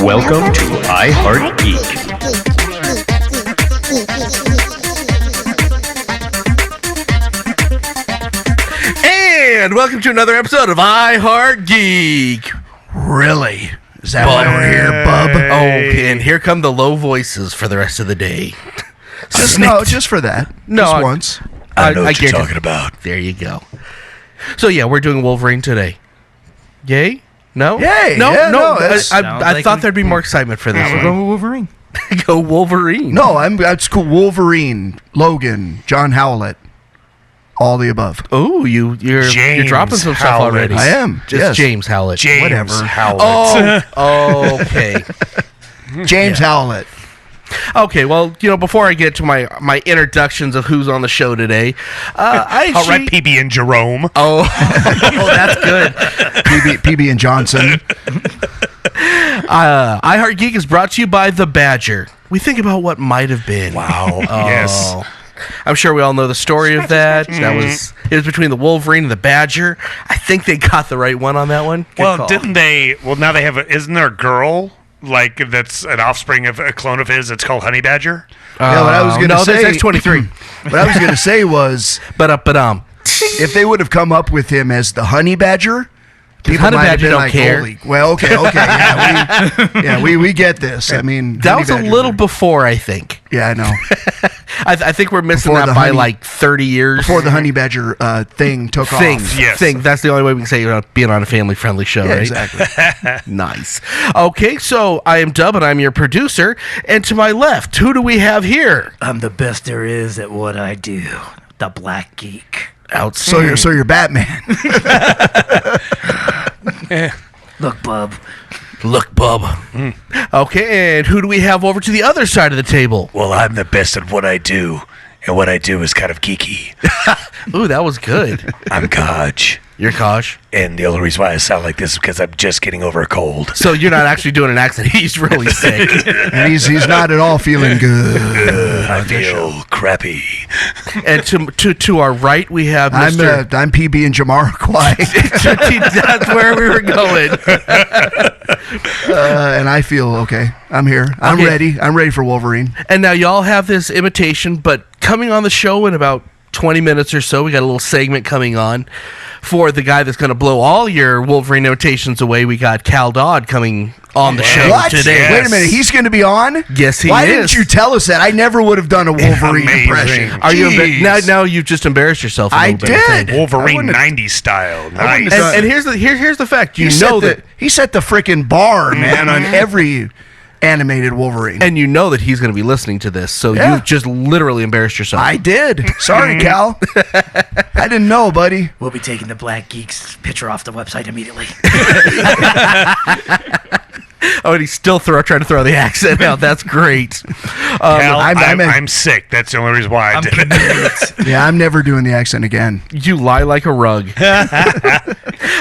Welcome to iHeartGeek. And welcome to another episode of iHeartGeek. Really? Is that why we're here, bub? Oh, and here come the low voices for the rest of the day. Just for that. No, just once. I know what you're get it. talking about. There you go. So yeah, we're doing Wolverine today. Yay? No? Yay! No, Yeah, no. no, I thought there'd be more excitement for this We're one. going with Wolverine. Go Wolverine. No, that's cool. Wolverine, Logan, John Howlett, all the above. Oh, you're dropping some stuff Howlett. already. I am. Just yes. James Howlett. James Whatever. Howlett. Oh, okay. James Howlett. Okay, well, before I get to my introductions of who's on the show today, I All right, PB and Jerome. Oh, that's good. PB and Johnson. iHeartGeek is brought to you by The Badger. We think about what might have been. Wow. Yes. I'm sure we all know the story of that. It was between the Wolverine and the Badger. I think they got the right one on that one. Good Well, call. didn't they? Well, now they have. Isn't there a girl that's an offspring of a clone of his? It's called Honey Badger. Yeah, what I was going to say. that's X-23. What I was going to say was, But if they would have come up with him as the Honey Badger, people Honey might have Badger been don't like, care. "Holy, well, okay, yeah, we get this." I mean, that Honey was a Badger- little before, I think. Yeah, I know. I think we're missing Before that the by honey- like 30 years. Before the Honey Badger thing took off. Yes. Thing. That's the only way we can say you're not being on a family-friendly show, Yeah, right? exactly. Nice. Okay, so I am Dub, and I'm your producer. And to my left, who do we have here? I'm the best there is at what I do. The Black Geek. So you're Batman. Look, bub. Look, bub. Okay, and who do we have over to the other side of the table? Well, I'm the best at what I do, and what I do is kind of geeky. Ooh, that was good. I'm Kaj, You're Kosh. and the only reason why I sound like this is because I'm just getting over a cold. So you're not actually doing an accent. He's really sick. And he's not at all feeling good. I feel crappy. And to our right, we have I'm Mr. PB and Jamiroquai, That's where we were going. and I feel okay. I'm here. I'm Okay. ready. I'm ready for Wolverine. And now y'all have this imitation, but coming on the show in about 20 minutes or so, we got a little segment coming on for the guy that's going to blow all your Wolverine imitations away. We got Cal Dodd coming on the show What? today. Wait a minute. He's going to be on? Yes, he Why is. didn't you tell us that? I never would have done a Wolverine Amazing. impression. Are you Jeez. now you've just embarrassed yourself a I little bit, I did. think. I Wolverine wouldn't have- 90s style. wouldn't Nice. have And here's the fact. You He know set that he set the freaking bar, man, on every animated Wolverine. and you know that he's going to be listening to this. So Yeah. you've just literally embarrassed yourself. I did. Sorry, Cal. I didn't know, buddy. We'll be taking the Black Geek's picture off the website immediately. Oh, and he's still trying to throw the accent out. That's great. Cal, I'm- I'm sick. That's the only reason why I did it. Yeah, I'm never doing the accent again. You lie like a rug.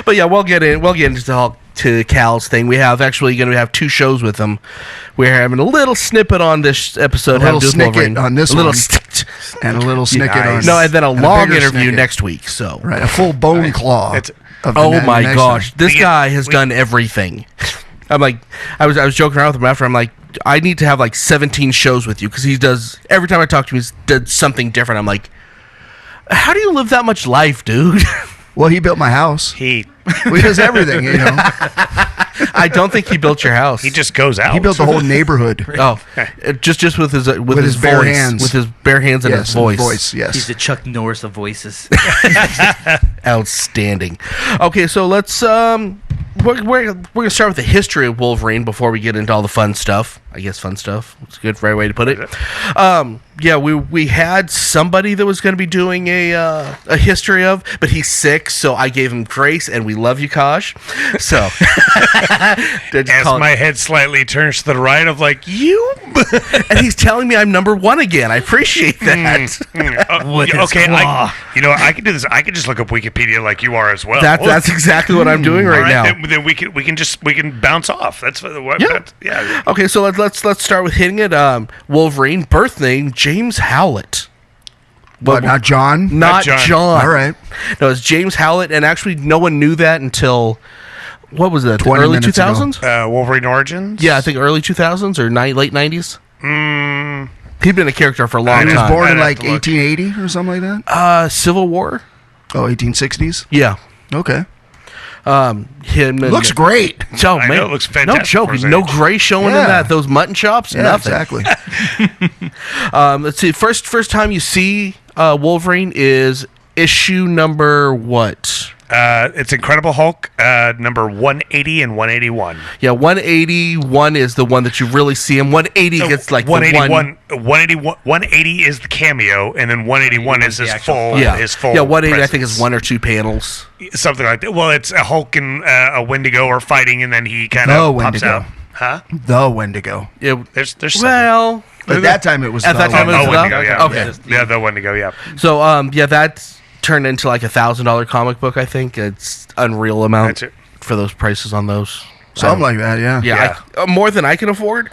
But yeah, we'll get into Cal's thing. We have actually going to have two shows with him. We're having a little snippet on this episode. A little having to do with snippet Wolverine. on this a little one. And a little snicket on. No, and then a long bigger interview snicket. next week. So, Right, a full bone claw. It's- of the oh next my one. gosh, this We- guy has we- done everything. I'm like, I was joking around with him after. I'm like, I need to have like 17 shows with you because he does every time I talk to him, he's done something different. I'm like, how do you live that much life, dude? Well, he built my house. He He does everything, you know. I don't think he built your house. just goes out. He built the whole neighborhood. Oh, just with his his bare voice, hands. with his bare hands and Yes, his voice. He's yes. the Chuck Norris of voices. Outstanding. Okay, so let's we're gonna start with the history of Wolverine before we get into all the fun stuff. I guess fun stuff. It's a good right way to put it. Yeah, we had somebody that was going to be doing a history of, but he's sick, so I gave him grace, and we love you, Kosh. So As my head slightly turns to the right, of like, you. and he's telling me I'm number one again. I appreciate that. With his Okay, claw. I can do this. I can just look up Wikipedia like you are as well. That's exactly what I'm doing All right now. Then we can bounce off. That's what. Yeah. Yeah. Okay, so let's start with hitting it. Wolverine, birth name James Howlett. But not John? Not John. John. All right. No, it's James Howlett, and actually no one knew that until what was that? 20 Early minutes ago. 2000s? Wolverine Origins. Yeah, I think early 2000s or late 90s. Mm, He'd been a character for a long He was time. born in I'd have like to look. 1880 or something like that. Civil War. Oh, 1860s. Yeah. Okay. Him and, Looks great. Oh, I man. know, it looks No fantastic joke. for his No age. gray showing in Yeah. that. Those mutton chops. Yeah, Nothing. exactly. Let's see. First time you see Wolverine is issue number what? It's Incredible Hulk, number 180 and 181. Yeah, 181 is the one that you really see him. 180 gets like the 181, 180 is the cameo, and then 181 is his full. Yeah, his full. yeah. 180 I think presence. is one or two panels. Something like that. Well, it's a Hulk and a Wendigo are fighting, and then he kind The of pops Wendigo. out. Huh? The Wendigo. It, There's well, At that time, it was At that time, it was Oh, the- Wendigo, yeah. okay. Yeah, the Wendigo, yeah. So yeah, that's turned into like $1,000 comic book. I think it's unreal amount That's it. for those prices on those. something like that. Yeah. Yeah, more than I can afford.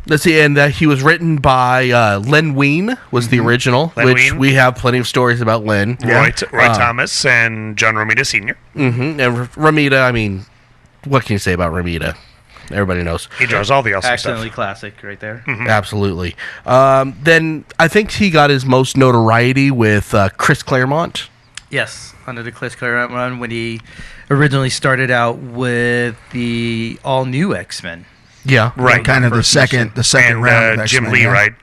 Let's see, and he was written by Len Wein, was the original, Len which Wein. we have plenty of stories about Len. Roy Thomas and John Romita Sr. And Ramita, I mean, what can you say about Ramita? Everybody knows. He draws all the awesome Accidentally stuff. classic right there. Absolutely. Then I think he got his most notoriety with Chris Claremont. Yes, under the Chris Claremont run when he originally started out with the all-new X-Men. Yeah. Right. Kind of the second And round. Of Jim X-Men, Lee, yeah. right?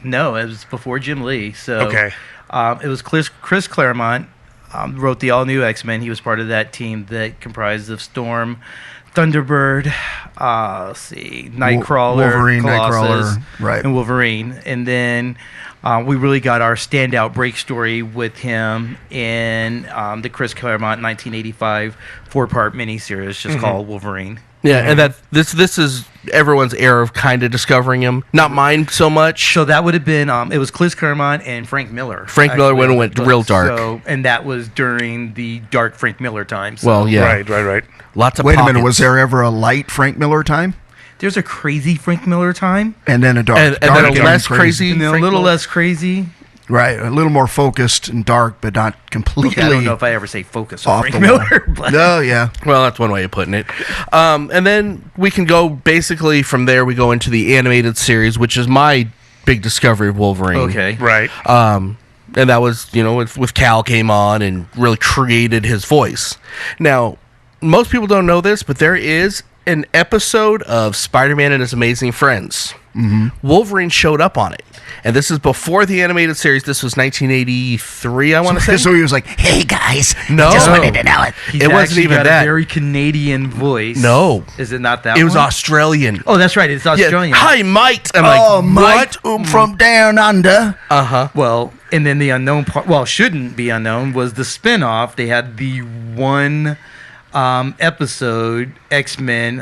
No, it was before Jim Lee. So Okay. it was Chris Claremont wrote the all-new X-Men. He was part of that team that comprised of Storm, Thunderbird, let's see, Nightcrawler, Wolverine, Colossus, Nightcrawler, right. and Wolverine. And then we really got our standout break story with him in the Chris Claremont 1985 four-part miniseries just called Wolverine. Yeah, and that this is everyone's era of kind of discovering him. Not mine so much. So that would have been it was Chris Claremont and Frank Miller. Frank Miller actually, went on the real books. dark. So, and that was during the dark Frank Miller times. Well, yeah. Right. Lots of Wait a pockets. minute. Was there ever a light Frank Miller time? There's a crazy Frank Miller time, And then a dark. And dark then a and less crazy and then a Frank little Miller? less crazy. Right. A little more focused and dark, but not completely. I don't know if I ever say focus on off Frank the Miller. wall. But No, yeah. Well, that's one way of putting it. And then we can go basically from there. We go into the animated series, which is my big discovery of Wolverine. okay. Right. And that was, with Cal came on and really created his voice. Now, most people don't know this, but there is an episode of Spider-Man and His Amazing Friends. Wolverine showed up on it. And this is before the animated series. This was 1983, I want to say. So he was like, "Hey guys, No. I just wanted to know it." He's It wasn't actually even got that. a very Canadian voice. No. Is it not that It was one? Australian. Oh, that's right. It's Yeah. Australian. Hi, mate. I'm Oh, like, mate, what? from down under. Uh-huh. Well, and then the unknown part, well, shouldn't be unknown, was the spin-off. They had the one episode, X-Men.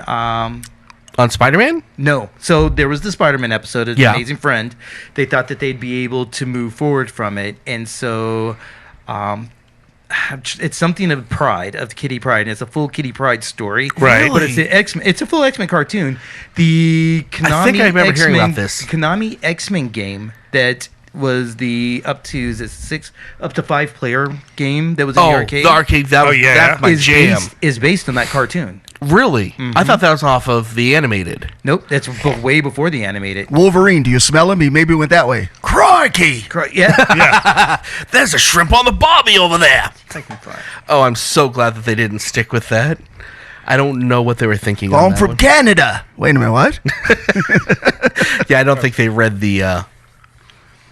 On Spider-Man? No. So there was the Spider-Man episode, His Yeah. Amazing Friend. They thought that they'd be able to move forward from it. And so it's something of Pride, of Kitty Pride. And it's a full Kitty Pride story. Right. But it's the X-Men. It's a full X-Men cartoon. The Konami I think I remember hearing X-Men, about this. Konami X-Men game that was the up to 5 player game that was in the arcade. The arcade. That Oh, was, yeah. that's my jam. Is based on that cartoon. Really? I thought that was off of the animated. Nope, that's way before the animated. Wolverine, do you smell him? He maybe went that way. Crikey! Yeah. There's a shrimp on the bobby over there. Technically. Oh, I'm so glad that they didn't stick with that. I don't know what they were thinking. Oh, on I'm that from one. Canada. Wait a minute, what? Yeah, I don't think they read the.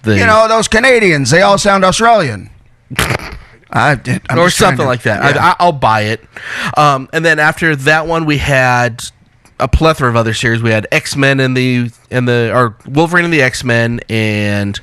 You know, those Canadians, they all sound Australian. I'm or just trying something to- like that. yeah. I'll buy it. And then after that one, we had a plethora of other series. We had X-Men or Wolverine and the X-Men and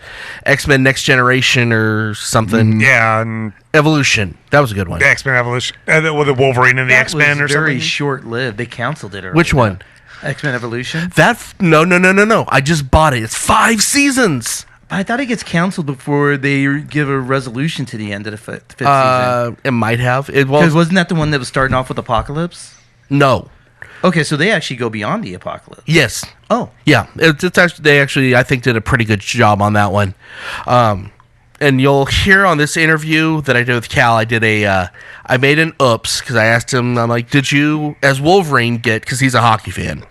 X-Men Next Generation or something. Yeah, and Evolution. That was a good one. the X-Men Evolution. With the Wolverine and the That X-Men was or very something. short-lived. They canceled it early. Which one? X-Men Evolution. No. I just bought it. It's 5 seasons. I thought it gets canceled before they give a resolution to the end of the fifth season. It might have. Because wasn't that the one that was starting off with Apocalypse? No. Okay, so they actually go beyond the Apocalypse. Yes. Oh. Yeah. It's actually, they actually, I think, did a pretty good job on that one. and you'll hear on this interview that I did with Cal, I made an oops because I asked him, I'm like, did you, as Wolverine, because he's a hockey fan,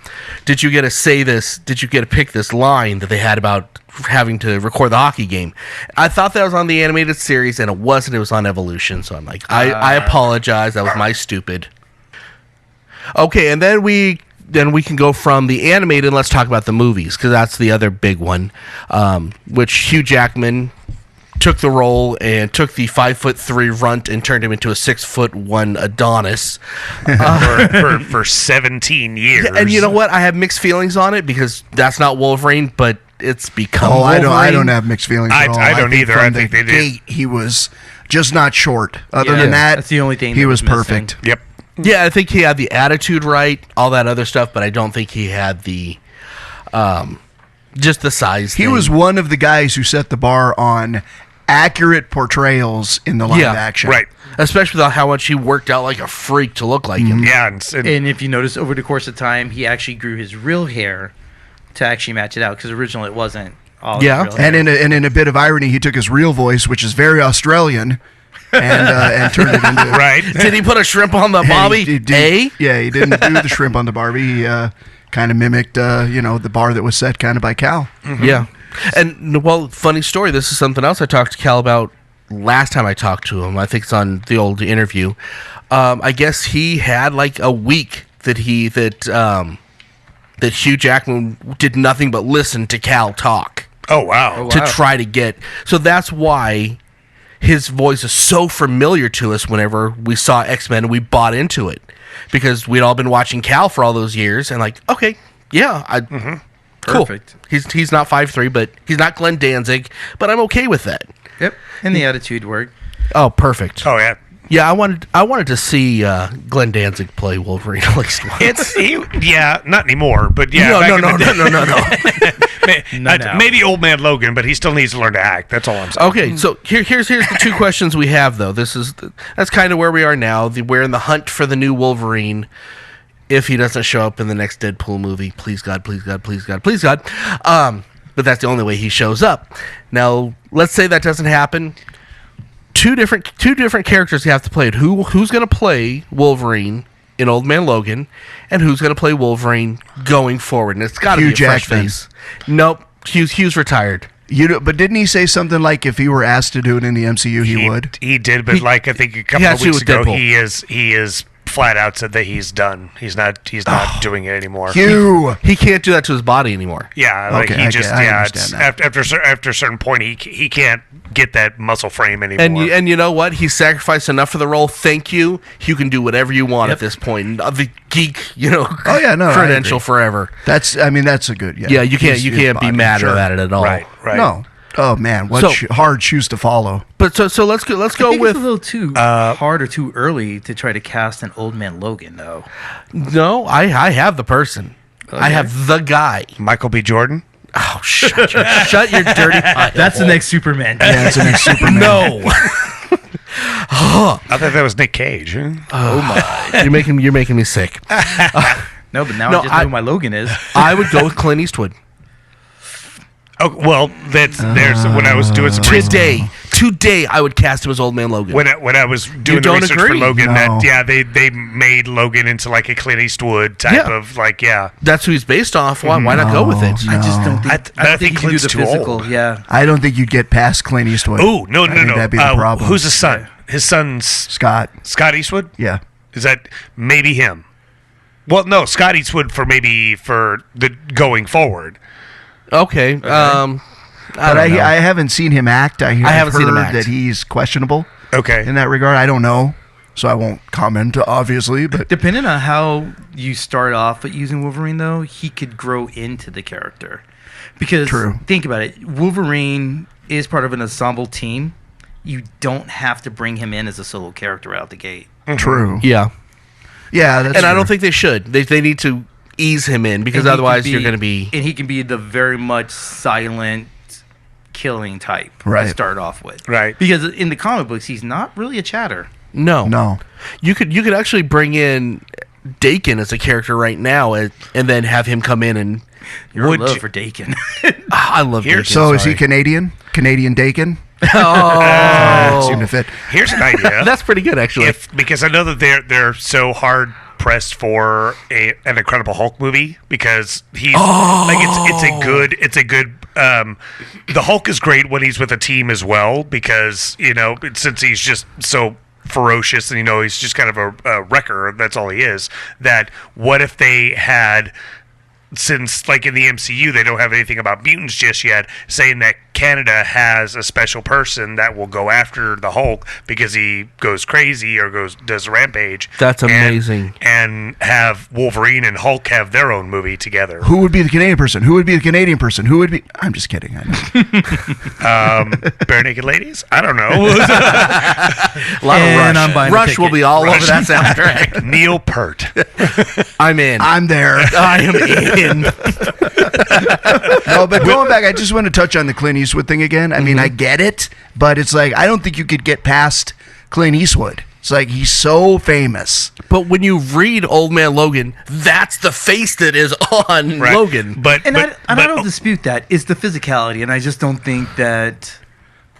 did you get to say this? Did you get to pick this line that they had about having to record the hockey game? I thought that was on the animated series, and it wasn't. It was on Evolution. So I'm like, I apologize. That was my stupid. Okay, and then we can go from the animated and let's talk about the movies, because that's the other big one, which Hugh Jackman took the role and took the 5'3" runt and turned him into a 6'1" Adonis for 17 years. Yeah, and you know what? I have mixed feelings on it because that's not Wolverine, but it's become. Oh, Wolverine. I don't have mixed feelings at all. I don't either. From I think they did. gate, he was just not short. Other Yeah, than that, that's the only thing he that was was perfect. Yep. Yeah, I think he had the attitude right, all that other stuff, but I don't think he had the, just the size. He thing. was one of the guys who set the bar on accurate portrayals in the live action. Right. Especially with how much he worked out like a freak to look like him. Yeah. And if you notice, over the course of time, he actually grew his real hair to actually match it out, because originally it wasn't all his real hair. And in a bit of irony, he took his real voice, which is very Australian, and turned it into right. Did he put a shrimp on the Bobby? Yeah, he didn't do the shrimp on the Barbie. He kind of mimicked, the bar that was set kind of by Cal. Mm-hmm. Yeah. And, well, funny story, this is something else I talked to Cal about last time I talked to him. I think it's on the old interview. I guess he had like a week that Hugh Jackman did nothing but listen to Cal talk. Oh, wow. To try to get. So that's why his voice is so familiar to us whenever we saw X-Men and we bought into it. Because we'd all been watching Cal for all those years and like, okay, yeah, cool. Perfect. He's not 5'3", but he's not Glenn Danzig, but I'm okay with that. Yep. And the attitude worked. Oh, perfect. Oh, yeah. Yeah, I wanted to see Glenn Danzig play Wolverine at least once. Not anymore, but yeah. No. Maybe Old Man Logan, but he still needs to learn to act. That's all I'm saying. Okay, so here's the two questions we have though. That's kind of where we are now. We're in the hunt for the new Wolverine. If he doesn't show up in the next Deadpool movie, please God, please God, please God, please God. But that's the only way he shows up. Now, let's say that doesn't happen. Two different characters you have to play it. Who's going to play Wolverine in Old Man Logan, and who's going to play Wolverine going forward? And it's got to be a fresh face. Nope, Hugh's retired. But didn't he say something like if he were asked to do it in the MCU, he would? He did, but I think a couple of weeks ago, he is flat out said that he's done. He's not doing it anymore. Hugh, he can't do that to his body anymore. Yeah, like okay, he just I understand that. after a certain point, he can't get that muscle frame anymore. And you know what? He sacrificed enough for the role. Thank you. You can do whatever you want at this point. The geek, credential forever. That's a good. Yeah, you can't be mad about it at all. Right. No. Oh man, what hard shoes to follow. But so let's go with it's a little too hard or too early to try to cast an Old Man Logan, though. No, I have the person. Okay. I have the guy. Michael B. Jordan. Oh, shut your dirty pie. That's the next Superman. Yeah, it's the next Superman. No. I thought that was Nick Cage. Oh my! You're making me sick. No, but now I just know who my Logan is. I would go with Clint Eastwood. Oh well, there's when I was doing some today I would cast him as Old Man Logan. When I was doing the research for Logan, they made Logan into like a Clint Eastwood type of That's who he's based off. Why not go with it? I just don't think. I think Clint's you can do too the physical. old. Yeah. I don't think you'd get past Clint Eastwood. Oh no! That'd be the problem. Who's his son? His son's Scott Eastwood. Yeah. Is that maybe him? Well, no, Scott Eastwood for the going forward. Okay. I haven't seen him act. I haven't seen him heard act. that he's questionable. Okay. In that regard, I don't know, so I won't comment. Obviously, but Depending on how you start off with using Wolverine, though, he could grow into the character. Because think about it, Wolverine is part of an ensemble team. You don't have to bring him in as a solo character out the gate. True. Yeah. Yeah, that's and true. I don't think they should. They need to ease him in because otherwise you're going to be. And he can be the very much silent, killing type to start off with. Right. Because in the comic books, he's not really a chatter. No. You could actually bring in Dakin as a character right now and then have him come in and Your love for Dakin. I love Dakin. So is he Canadian? Canadian Dakin? Oh, Seem to fit. Here's an idea. that's pretty good actually. Because I know that they're so hard pressed for an Incredible Hulk movie because he's like it's a good the Hulk is great when he's with a team as well because since he's just so ferocious and he's just kind of a wrecker, that's all he is. That what if they had, since like in the MCU they don't have anything about mutants just yet, saying that Canada has a special person that will go after the Hulk because he goes crazy or does a rampage. That's amazing. And have Wolverine and Hulk have their own movie together. Who would be the Canadian person? Who would be the Canadian person? Who would be? I'm just kidding. I know. Bare naked ladies? I don't know. A lot And of I'm buying Rush. the Rush will ticket. be all over that soundtrack. Neil Peart. I'm in. I'm there. I am in. No, but going back, I just want to touch on the Clint Eastwood thing again. I mean, I get it, but it's like I don't think you could get past Clint Eastwood. It's like he's so famous. But when you read Old Man Logan, that's the face that is on Right. Logan. But I don't dispute that. It's the physicality, and I just don't think that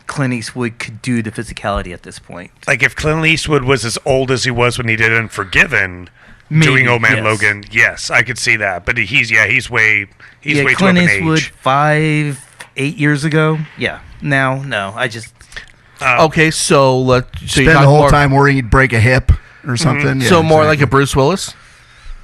Clint Eastwood could do the physicality at this point. like if Clint Eastwood was as old as he was when he did Unforgiven, Maybe, doing Old Man yes. Logan, yes, I could see that. But he's way too up Clint in Eastwood age. 5-8 years ago. Yeah. Now, no, I just Okay, so you Spend talk the whole more, time worrying he'd break a hip or something. So Yeah, more exactly. like a Bruce Willis.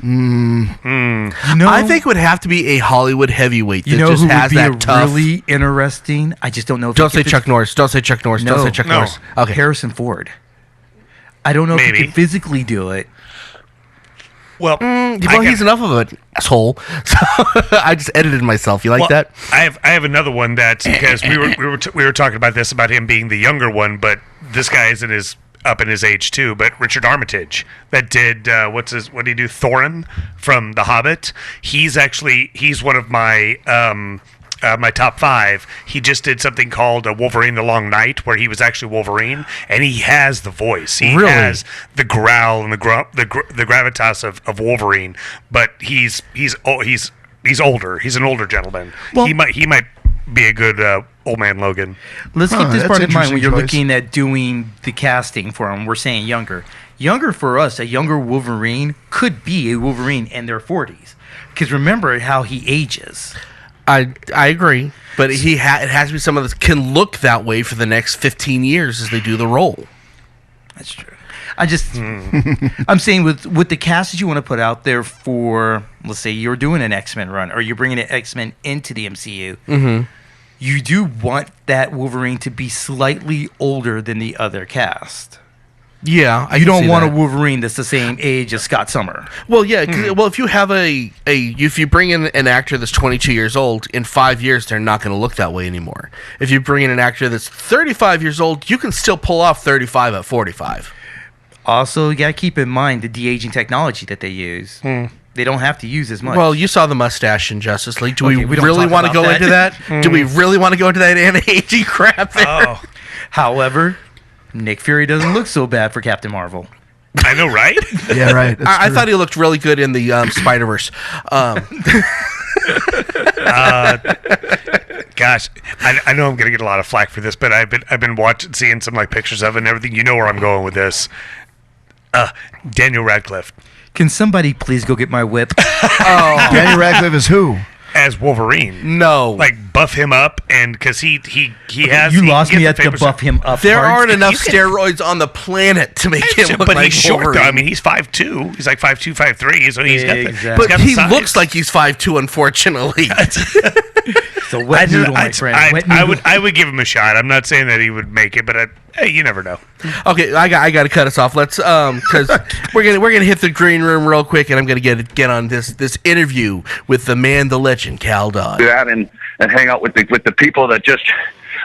I think it would have to be a Hollywood heavyweight that you know just who has would be that tough. really interesting. I just don't know. If Don't he say could Chuck Norris. Don't say Chuck Norris. Don't No. say Chuck No. Norris. Okay. Harrison Ford. I don't know if Maybe. he could physically do it. Well, He's enough of an asshole. So I just edited myself. You like that? I have another one that's because we were talking about this about him being the younger one, but this guy is up in his age too. But Richard Armitage that did what did he do? Thorin from The Hobbit. He's one of my my top 5. He just did something called Wolverine: The Long Night, where he was actually Wolverine, and he has the voice. He Really? has the growl and the gravitas of Wolverine, but he's older. He's an older gentleman. Well- he might be a good Old Man Logan. Let's keep this that's part in mind when interesting you're choice. looking at doing the casting for him. We're saying younger. Younger for us, a younger Wolverine could be a Wolverine in their 40s. Because remember how he ages. I agree, but it has to be someone that can look that way for the next 15 years as they do the role. That's true. I'm saying with the cast that you want to put out there for, let's say you're doing an X-Men run or you're bringing an X-Men into the MCU, you do want that Wolverine to be slightly older than the other cast. Yeah, You don't want a Wolverine that's the same age as Scott Summer. Well, yeah. Well, if you have if you bring in an actor that's 22 years old, in 5 years they're not going to look that way anymore. If you bring in an actor that's 35 years old, you can still pull off 35 at 45. Also, you got to keep in mind the de-aging technology that they use. They don't have to use as much. Well, you saw the mustache in Justice League. Do Okay, we we don't really talk want to about go that. into that? Do we really want to go into that anti-aging crap there? However, Nick Fury doesn't look so bad for Captain Marvel. I know, right? Yeah, right. that's I true. thought he looked really good in the Spider-Verse. Gosh, I know I'm gonna get a lot of flack for this, but I've been seeing some like pictures of it and everything. You know where I'm going with this. Daniel Radcliffe Can somebody please go get my whip? Daniel Radcliffe is who? as Wolverine. No. Like buff him up, and because he has You he lost gets me at the famous- buff him up There part. aren't enough you can- steroids on the planet to make him look but like he's short Wolverine. though. I mean, he's 5'2". He's like 5'2", 5'3". So he's got the, Exactly. he's But got the he size. looks like he's 5'2", unfortunately. It's a wet noodle, my friend. Wet noodle. I would give him a shot. I'm not saying that he would make it, but hey, you never know. Okay, I got to cut us off. Let's because we're gonna hit the green room real quick, and I'm gonna get on this interview with the man, the legend, Cal Dodd. Do that and hang out with the people that just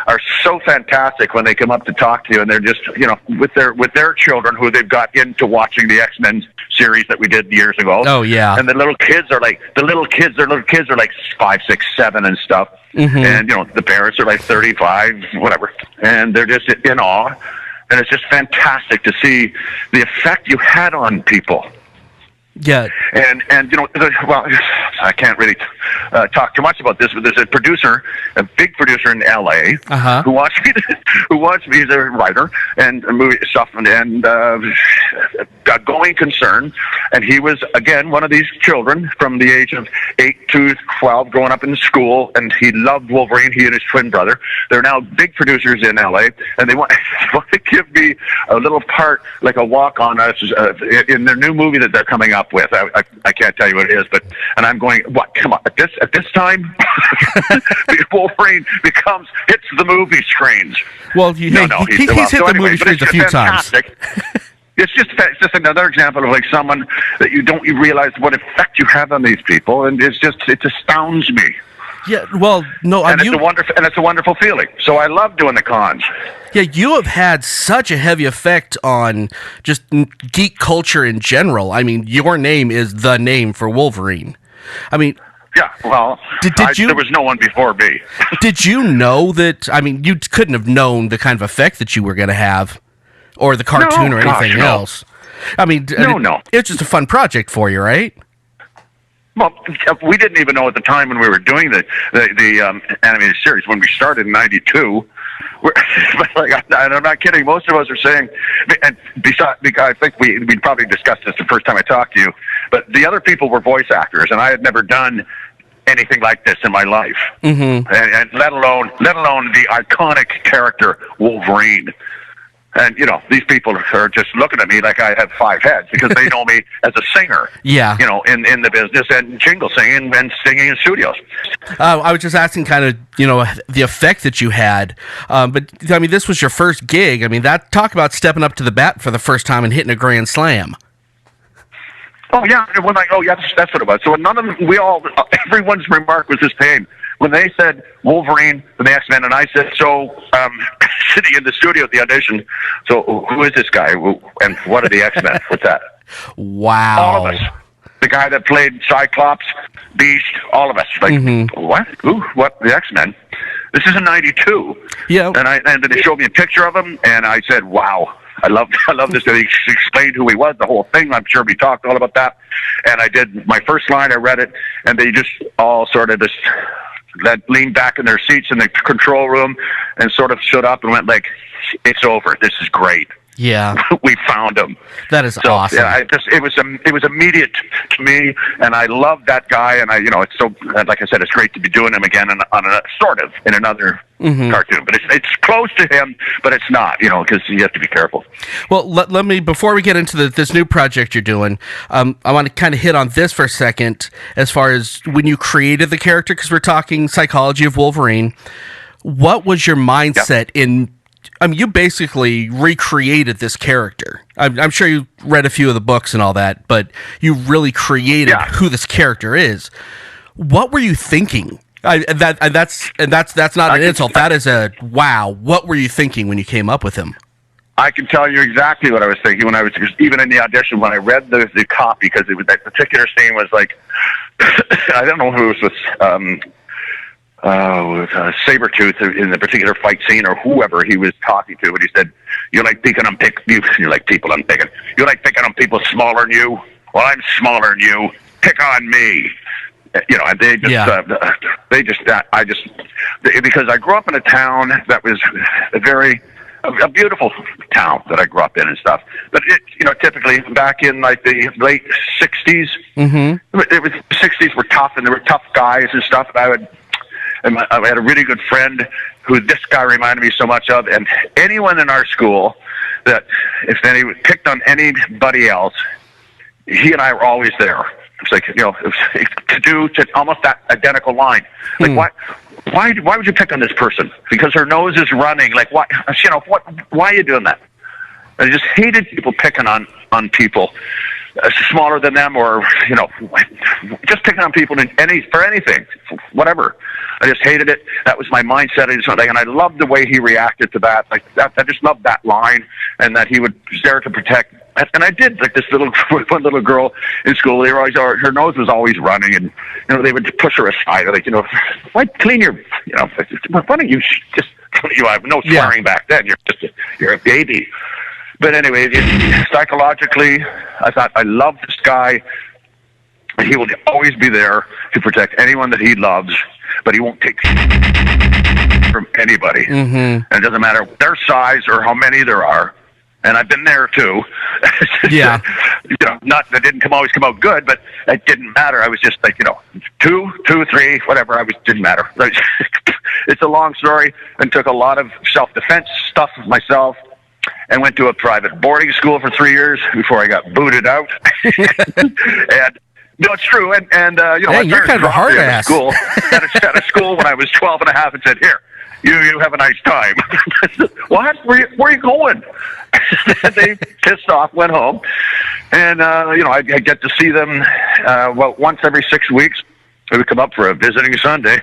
are so fantastic when they come up to talk to you, and they're just with their children who they've got into watching the X-Men series that we did years ago. Oh, yeah. And the little kids are like their little kids are like 5, 6, 7 and stuff. And the parents are like 35, whatever, and they're just in awe. And it's just fantastic to see the effect you had on people. Yeah. And well, I can't really talk too much about this, but there's a producer, a big producer in L.A. Who wants me to, he's a writer and movie stuff and a going concern, and he was again one of these children from the age of 8 to 12 growing up in school, and he loved Wolverine. He and his twin brother. They're now big producers in L.A. and they want to give me a little part, like a walk on us in their new movie that they're coming up with. I can't tell you what it is, but and I'm going, what? Come on, at this time, Wolverine hits the movie screens. Well, he's hit the movie screens a few times. It's just another example of like someone that you realize what effect you have on these people, and it astounds me. Yeah, well, no, and it's a wonderful feeling. So I love doing the cons. Yeah, you have had such a heavy effect on just geek culture in general. I mean, your name is the name for Wolverine. I mean, yeah, well, there was no one before me. Did you know that? I mean, you couldn't have known the kind of effect that you were going to have, or the cartoon, or anything else. I mean, it's just a fun project for you, right? Well, we didn't even know at the time when we were doing the animated series when we started in '92. I'm not kidding. Most of us are saying, and besides, because I think we probably discussed this the first time I talked to you, but the other people were voice actors, and I had never done anything like this in my life, and let alone the iconic character Wolverine. And, these people are just looking at me like I have 5 heads because they know me as a singer, in the business and jingle singing and singing in studios. I was just asking kind of, the effect that you had. But, I mean, this was your first gig. I mean, talk about stepping up to the bat for the first time and hitting a grand slam. Oh, yeah. That's what it was. So none of them, everyone's remark was the same. When they said Wolverine and the X-Men, and I said, sitting in the studio at the audition, so who is this guy? And what are the X-Men? What's that? Wow. All of us. The guy that played Cyclops, Beast, all of us. Like, what? Who? What? The X-Men? This is in '92. Yeah. And then they showed me a picture of him, and I said, wow. I love this. He explained who he was, the whole thing. I'm sure we talked all about that. And I did my first line. I read it, and they just all sort of just leaned back in their seats in the control room and sort of stood up and went like, "It's over. This is great. Yeah, we found him." That is awesome. Yeah, it was immediate to me, and I love that guy. And it's so, like I said, it's great to be doing him again in another cartoon. But it's close to him, but it's not, because you have to be careful. Well, let me, before we get into this new project you're doing, I want to kind of hit on this for a second as far as when you created the character, because we're talking psychology of Wolverine. What was your mindset in? I mean, you basically recreated this character. I'm sure you read a few of the books and all that, but you really created who this character is. What were you thinking? That's not an insult. That is a wow. What were you thinking when you came up with him? I can tell you exactly what I was thinking when I was even in the audition when I read the copy, because it was that particular scene was like I don't know who it was. Sabretooth in the particular fight scene, or whoever he was talking to, and he said, "You like picking on you like people I'm picking. You like picking on people smaller than you. Well, I'm smaller than you. Pick on me." And because I grew up in a town that was a beautiful town that I grew up in and stuff. But typically back in like the late '60s, it was the '60s were tough, and there were tough guys and stuff. And I had a really good friend who this guy reminded me so much of, and anyone in our school that if they picked on anybody else, he and I were always there. It's like, to almost that identical line. Like, why would you pick on this person? Because her nose is running. Like, why? Why are you doing that? I just hated people picking on people smaller than them, or just picking on people for anything, whatever. I just hated it. That was my mindset, and I loved the way he reacted to that. Like that, I just loved that line, and that he was there to protect. And I did, like this one little girl in school. They were always, her nose was always running, and they would push her aside. Like, why clean your, why don't you just, I have no swearing back then. You're a baby. But anyway, psychologically, I thought I loved this guy. He will always be there to protect anyone that he loves, but he won't take from anybody. And it doesn't matter their size or how many there are. And I've been there too. Yeah. Not that didn't always come out good, but it didn't matter. I was just like, 2, 3, whatever. Didn't matter. It's a long story, and took a lot of self-defense stuff myself, and went to a private boarding school for 3 years before I got booted out. And no, it's true. And Dang, you're kind of a hard ass. At a school when I was 12 and a half, and said, "Here, you have a nice time." What? Where are you going? And they pissed off, went home, and I get to see them once every 6 weeks. They would come up for a visiting Sunday,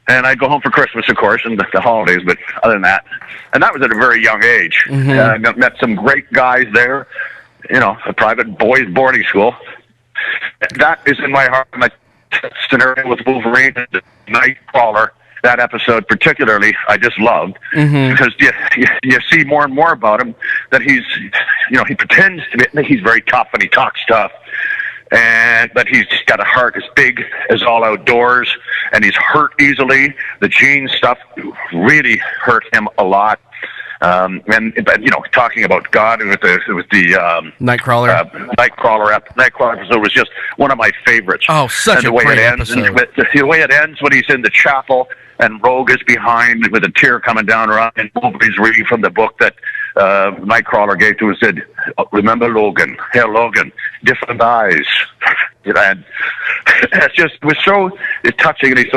and I'd go home for Christmas, of course, and the holidays. But other than that, and that was at a very young age. I met some great guys there. A private boys' boarding school. That is in my heart. My scenario with Wolverine, the Nightcrawler. That episode particularly, I just loved because you see more and more about him that he's, he pretends to be, he's very tough and he talks tough, but he's got a heart as big as all outdoors, and he's hurt easily. The gene stuff really hurt him a lot. But talking about God and with the Nightcrawler. Nightcrawler episode was just one of my favorites. Oh, such a great episode. The way it ends when he's in the chapel and Rogue is behind with a tear coming down her eye, and Wolverine's reading from the book that Nightcrawler gave to him, said, "Remember Logan, here Logan, different eyes." And it was so touching. And he's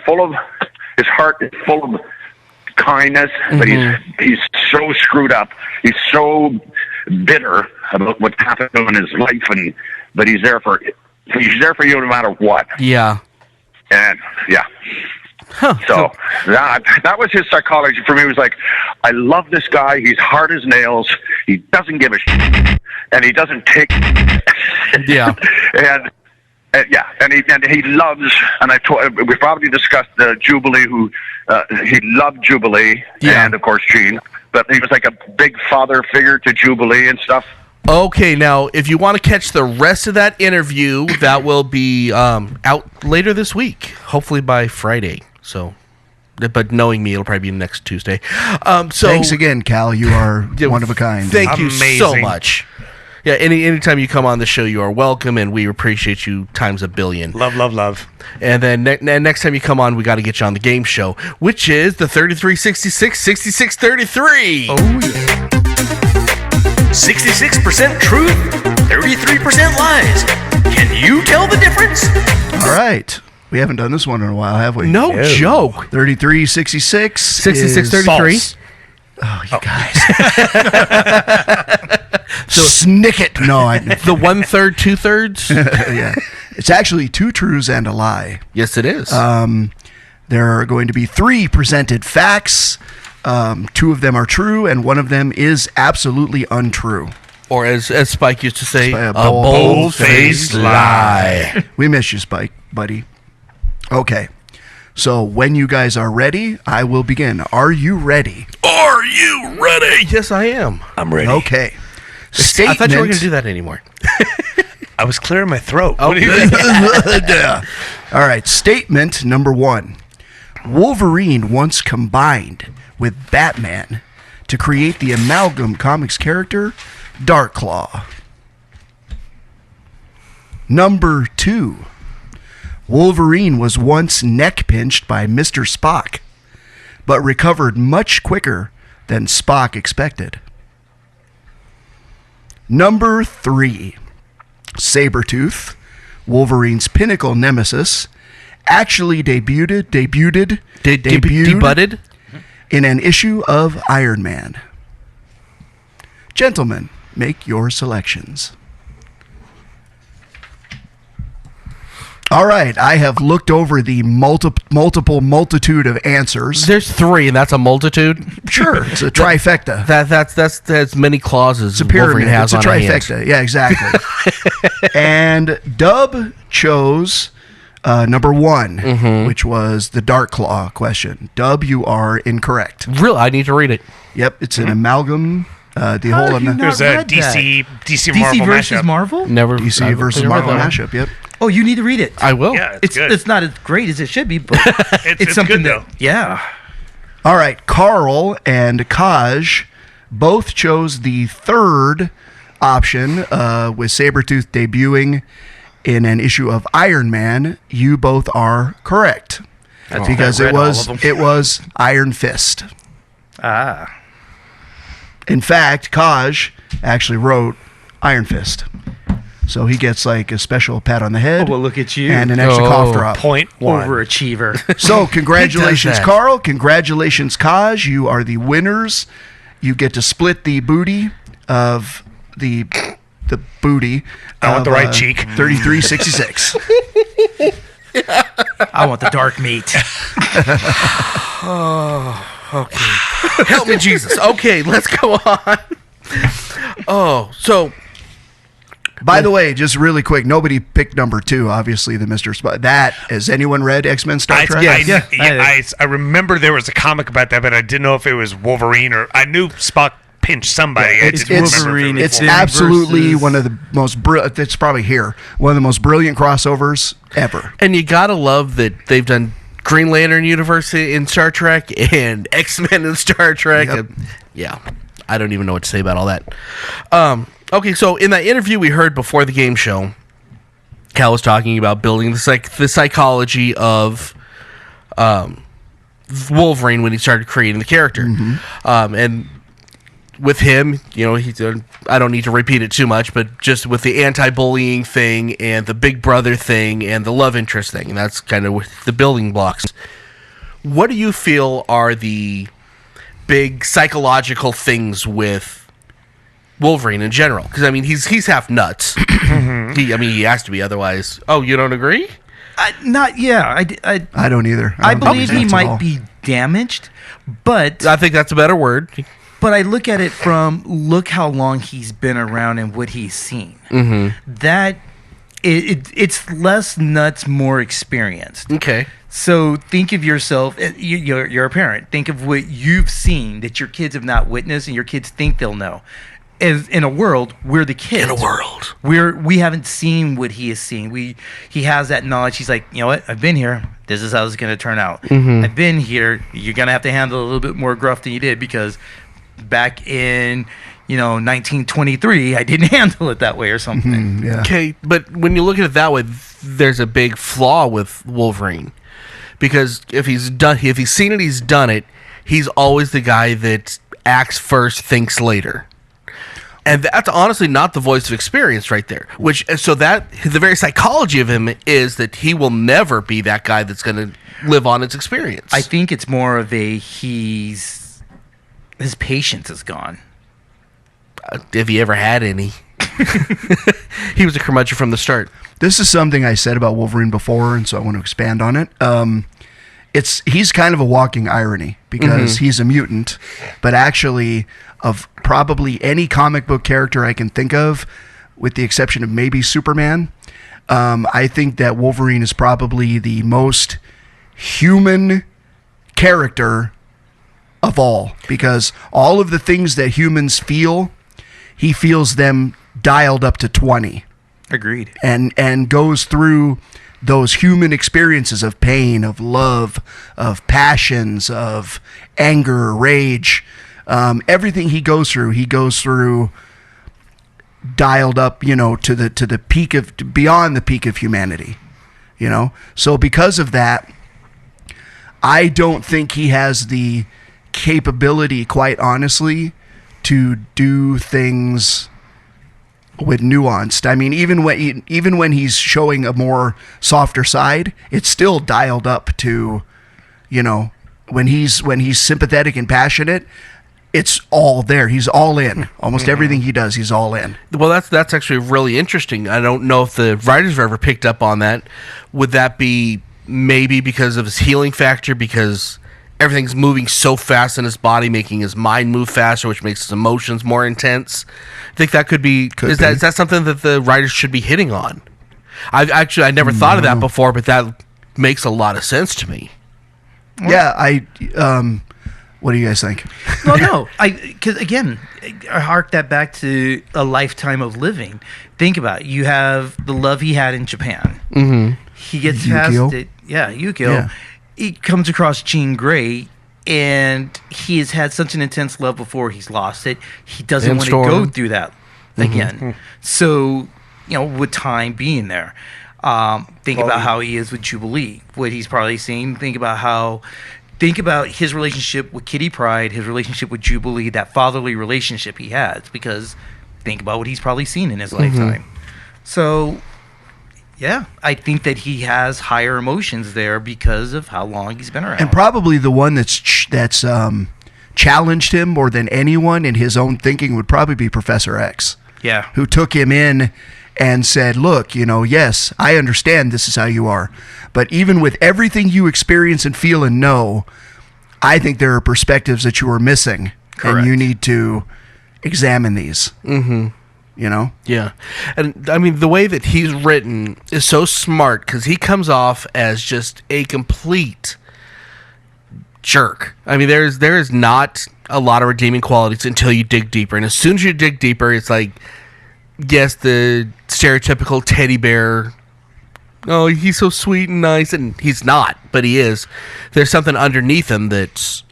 full of, his heart is full of kindness, but he's so screwed up. He's so bitter about what happened to him in his life, but he's there for you no matter what. Yeah. And yeah. Huh. So that was his psychology for me. It was like, I love this guy. He's hard as nails. He doesn't give a shit, and he doesn't take. Yeah. And he loves. And we probably discussed Jubilee, who he loved Jubilee, and of course Gene. But he was like a big father figure to Jubilee and stuff. Okay, now if you want to catch the rest of that interview, that will be out later this week, hopefully by Friday. So, but knowing me, it'll probably be next Tuesday. Thanks again, Cal. You are one of a kind. Thank you so much. Yeah, anytime you come on the show, you are welcome, and we appreciate you times a billion. Love, love, love. And then next time you come on, we got to get you on the game show, which is the 3366-6633. Oh, yeah. 66% truth, 33% lies. Can you tell the difference? All right. We haven't done this one in a while, have we? No joke. 3366. 6633. Oh, you guys. So snick it. No, the 1/3, 2/3. Yeah, it's actually 2 truths and a lie. Yes, it is. There are going to be 3 presented facts. 2 of them are true, and 1 of them is absolutely untrue. Or as Spike used to say, a bold-faced lie. We miss you, Spike, buddy. Okay, so when you guys are ready, I will begin. Are you ready? Are you ready? Yes, I am. I'm ready. Okay. I thought you weren't going to do that anymore. I was clearing my throat. Oh, Yeah. All right, statement number 1. Wolverine once combined with Batman to create the amalgam comics character Darkclaw. Number 2. Wolverine was once neck pinched by Mr. Spock, but recovered much quicker than Spock expected. Number 3. Sabretooth, Wolverine's pinnacle nemesis, actually debuted in an issue of Iron Man. Gentlemen, make your selections. All right, I have looked over the multitude of answers. There's 3, and that's a multitude. Sure, it's a trifecta. That's as many clauses It's a pyramid. Wolverine has It's a on a hand. trifecta. Yeah, exactly. And Dub chose number 1, which was the Darkclaw question. Dub, you are incorrect. Really, I need to read it. Yep, it's an amalgam The How whole have you not There's a read DC that? Marvel versus mashup. Marvel? Never DC versus Marvel mashup. Yep. Oh, you need to read it. I will. Yeah, it's good. It's not as great as it should be, but It's something good, that though. yeah. All right, Carl and Kaj both chose the third option, with Sabretooth debuting in an issue of Iron Man. You both are correct. Because I it read all was of them. it was Iron Fist. Ah. In fact, Kaj actually wrote Iron Fist. So he gets like a special pat on the head Oh, well, look at you. and an extra cough drop. Point one. Overachiever. So congratulations, that. Carl. Congratulations, Kaj. You are the winners. You get to split the booty of the booty. I want of, the right cheek. 3366. I want the dark meat. Help me, Jesus. Okay, let's go on. Oh, so By the way, just really quick, nobody picked number 2, obviously, the Mr. Spot. That, has anyone read X-Men Star Trek? I remember there was a comic about that, but I didn't know if it was Wolverine or I knew Spock pinched somebody. I It's didn't remember Wolverine, if it was It's Finn absolutely versus- one of the most brilliant, it's probably here, one of the most brilliant crossovers ever. and you gotta love that they've done Green Lantern universe in Star Trek and X-Men in Star Trek. Yep. And, yeah, I don't even know what to say about all that. Okay, so in that interview we heard before the game show, Cal was talking about building the psychology of Wolverine when he started creating the character. And with him, you know, I don't need to repeat it too much, but just with the anti-bullying thing and the big brother thing and the love interest thing, and that's kind of the building blocks. What do you feel are the big psychological things with Wolverine in general? Because I mean, he's half nuts. He has to be, otherwise. Oh, you don't agree? I don't either. I don't believe think he that's at might all. be damaged, but I think that's a better word. I look at it from look how long he's been around and what he's seen. That it's less nuts, more experienced. Okay. So think of yourself. You're a parent. Think of what you've seen that your kids have not witnessed, and your kids think they'll know. As in a world, we're the kids. In a world. We haven't seen what he has seen. He has that knowledge. He's like, you know what? I've been here. This is how it's going to turn out. I've been here. You're going to have to handle it a little bit more gruff than you did because back in 1923, I didn't handle it that way or something. Yeah. Okay, but when you look at it that way, there's a big flaw with Wolverine, because if he's seen it, he's done it. He's always the guy that acts first, thinks later, and that's honestly not the voice of experience right there. The very psychology of him is that he will never be that guy that's going to live on its experience. I think it's more of his patience is gone. If he ever had any. He was a curmudgeon from the start. This is something I said about Wolverine before, and so I want to expand on it. He's kind of a walking irony because he's a mutant, but actually, of probably any comic book character I can think of, with the exception of maybe Superman, I think that Wolverine is probably the most human character of all, because all of the things that humans feel, he feels them dialed up to 20. Agreed. And goes through those human experiences of pain, of love, of passions, of anger, rage, everything he goes through dialed up, to the peak beyond the peak of humanity, So because of that, I don't think he has the capability, quite honestly, to do things with nuanced. I mean, even when he's showing a more softer side, it's still dialed up to, when he's sympathetic and passionate, it's all there. He's all in. Almost everything he does, he's all in. Well, that's actually really interesting. I don't know if the writers have ever picked up on that. Would that be maybe because of his healing factor, because everything's moving so fast in his body, making his mind move faster, which makes his emotions more intense? I think that could be. Is that something that the writers should be hitting on? I never thought of that before, but that makes a lot of sense to me. Yeah, what do you guys think? Well, no, because again, hark that back to a lifetime of living. Think about it. You have the love he had in Japan. Mm-hmm. He gets Yukio? past it. Yeah, Yukio. Yeah. He comes across Jean Grey, and he has had such an intense love before he's lost it. He doesn't And want to Storm. go through that again. So, with time being there, think about how he is with Jubilee, what he's probably seen. Think about his relationship with Kitty Pryde, his relationship with Jubilee, that fatherly relationship he has, because think about what he's probably seen in his lifetime. So, yeah, I think that he has higher emotions there because of how long he's been around. And probably the one that's challenged him more than anyone in his own thinking would probably be Professor X. Yeah. Who took him in and said, look, yes, I understand this is how you are. But even with everything you experience and feel and know, I think there are perspectives that you are missing. Correct. And you need to examine these. Mm-hmm. Yeah. And I mean, the way that he's written is so smart because he comes off as just a complete jerk. I mean, there is not a lot of redeeming qualities until you dig deeper. And as soon as you dig deeper, it's like, yes, the stereotypical teddy bear. Oh, he's so sweet and nice. And he's not, but he is. There's something underneath him that's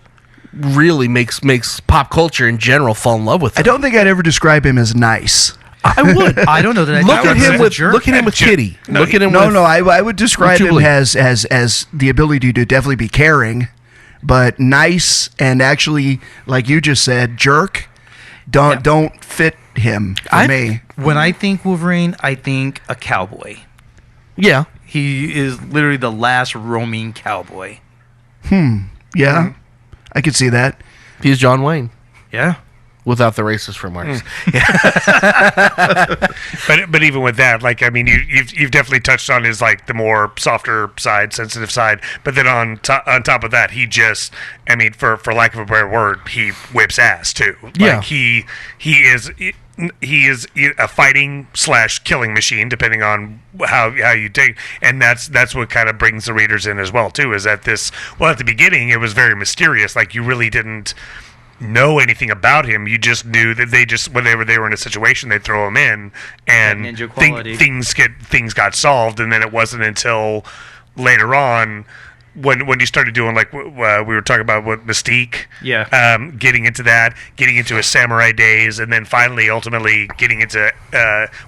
really makes pop culture in general fall in love with him. I don't think I'd ever describe him as nice. I would. I don't know that I Look at him with jerk. look at him with Kitty. Look at him No, with I would describe him Jubilee. as the ability to definitely be caring, but nice and actually, like you just said, jerk. Don't fit him for me. When I think Wolverine, I think a cowboy. Yeah. He is literally the last roaming cowboy. Yeah, I could see that. He's John Wayne Yeah. without the racist remarks. But even with that, like, I mean, you've definitely touched on his, like, the more softer side, sensitive side. But then on top of that, he just, I mean, for lack of a better word, he whips ass too. Yeah. Like, he is a fighting / killing machine, depending on how you take. And that's what kind of brings the readers in as well too. Is that at the beginning it was very mysterious. Like, you really didn't know anything about him. You just knew that whenever they were in a situation, they'd throw him in, and Ninja quality. things got solved. And then it wasn't until later on when you started doing, like, we were talking about what Mystique, getting into his samurai days, and then finally ultimately getting into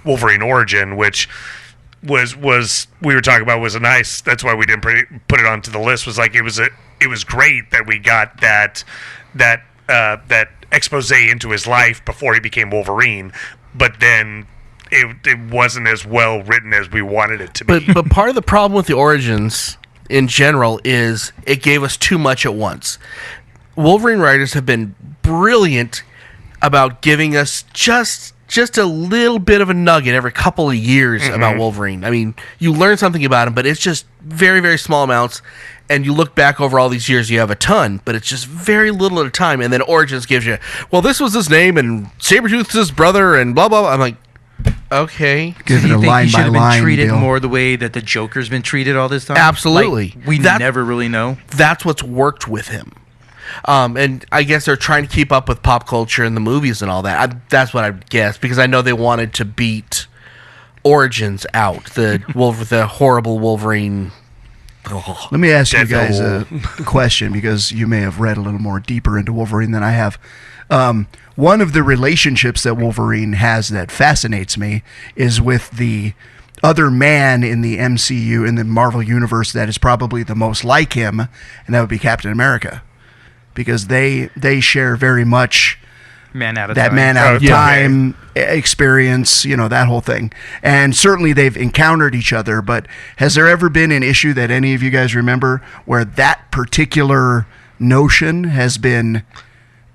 Wolverine origin, which was we were talking about was a nice. That's why we didn't put it onto the list. Was like it was great that we got that expose into his life before he became Wolverine, but then it wasn't as well written as we wanted it to be. But part of the problem with the origins in general is it gave us too much at once. Wolverine writers have been brilliant about giving us just a little bit of a nugget every couple of years about Wolverine. I mean, you learn something about him, but it's just very, very small amounts. And you look back over all these years, you have a ton, but it's just very little at a time. And then Origins gives you, well, this was his name, and Sabretooth's his brother, and blah, blah, blah. I'm like, okay. Give Do it you a think line he should by have been line treated deal. more the way that the Joker's been treated all this time? Absolutely. Like, we never really know. That's what's worked with him. And I guess they're trying to keep up with pop culture and the movies and all that. That's what I guess, because I know they wanted to beat Origins out, the horrible Wolverine. Let me ask you Devil. guys a question, because you may have read a little more deeper into Wolverine than I have. One of the relationships that Wolverine has that fascinates me is with the other man in the MCU, in the Marvel Universe, that is probably the most like him, and that would be Captain America. Because they share very much Man out of that time. man out of yeah. time experience, that whole thing. And certainly they've encountered each other, but has there ever been an issue that any of you guys remember where that particular notion has been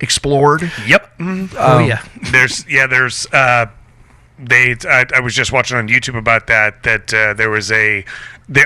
explored? Yep. Oh, yeah. There's I was just watching on YouTube about that there was the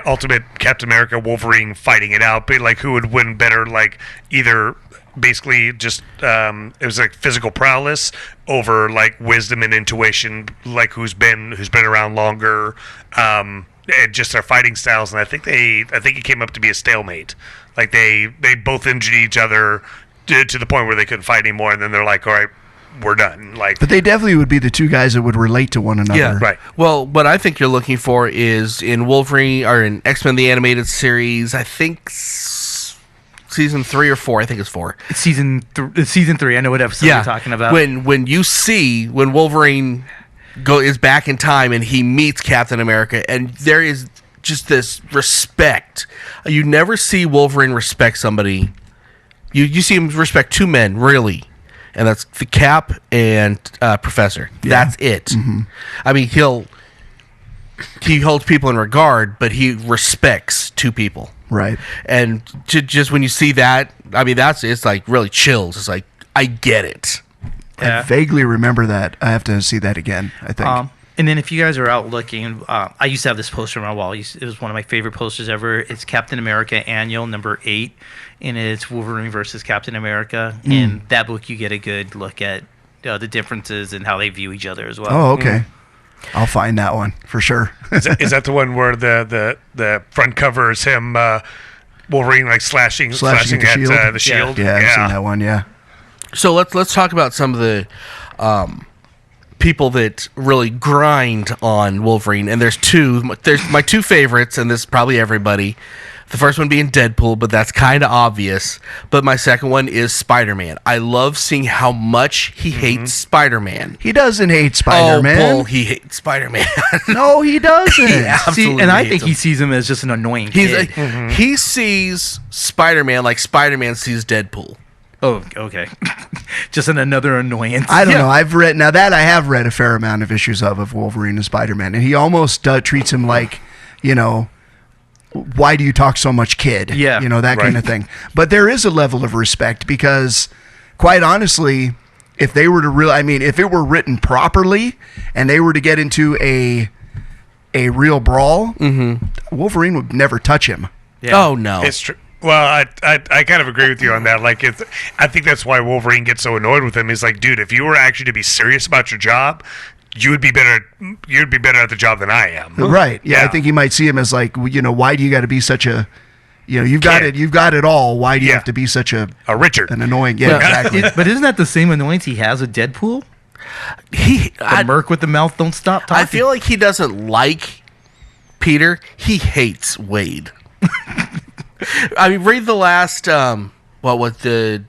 ultimate Captain America Wolverine fighting it out, but like who would win better, like either basically just it was like physical prowess over like wisdom and intuition, like who's been around longer, and just their fighting styles. And I think it came up to be a stalemate. Like they both injured each other to the point where they couldn't fight anymore, and then they're like, all right, we're done. Like, But they definitely would be the two guys that would relate to one another. Yeah, Right. Well, what I think you're looking for is in Wolverine or in X-Men the Animated Series. I think season 3 or 4. I think it's 4. It's season 3. I know what episode you're talking about. When Wolverine is back in time and he meets Captain America, and there is just this respect. You never see Wolverine respect somebody. You see him respect two men, really, and that's the Cap and Professor. Yeah. That's it. Mm-hmm. I mean, he holds people in regard, but he respects two people. Right. And just when you see that, I mean, it's like really chills. It's like, I get it. I vaguely remember that. I have to see that again, I think. And then if you guys are out looking, I used to have this poster on my wall. It was one of my favorite posters ever. It's Captain America Annual number 8, and it's Wolverine versus Captain America. In that book, you get a good look at the differences and how they view each other as well. Oh, okay. I'll find that one for sure. is that the one where the front cover is him, Wolverine, like slashing at the shield? Yeah, I've seen that one, yeah. So let's talk about some of the people that really grind on Wolverine, and there's two. There's my two favorites, and this is probably everybody. The first one being Deadpool, but that's kind of obvious. But my second one is Spider-Man. I love seeing how much he hates Spider-Man. He doesn't hate Spider-Man. Oh, Bull, he hates Spider-Man. No, he doesn't. Absolutely and I hates think him. he sees him as just an annoying kid. He sees Spider-Man like Spider-Man sees Deadpool. Oh, okay. Just another annoyance. I don't know. I have read a fair amount of issues of Wolverine and Spider-Man, and he almost treats him like, why do you talk so much, kid? Yeah. That kind of thing. But there is a level of respect because, quite honestly, if they were to if it were written properly and they were to get into a real brawl, Wolverine would never touch him. Yeah. Oh, no. It's true. Well, I kind of agree with you on that. Like, I think that's why Wolverine gets so annoyed with him. He's like, dude, if you were actually to be serious about your job, you'd be better at the job than I am. Right. Yeah. I think he might see him as like, why do you got to be such a, you've got it all. Why do you have to be such a Richard, an annoying? Yeah, exactly. But isn't that the same annoyance he has with Deadpool? The merc with the mouth don't stop talking. I feel like he doesn't like Peter. He hates Wade. I mean, read the last, what was the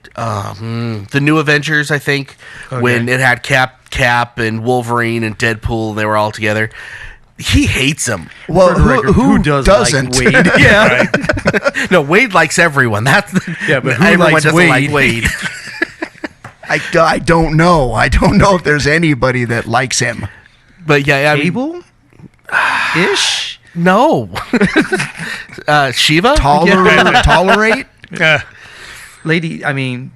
New Avengers, I think, when it had Cap and Wolverine and Deadpool, and they were all together. He hates him. Well, who doesn't? Like Wade? Yeah. No, Wade likes everyone. But everyone likes doesn't Wade? like Wade. I don't know. I don't know if there's anybody that likes him. But yeah, I mean, Cable? Ish? No. Shiva? Tolerate? Lady,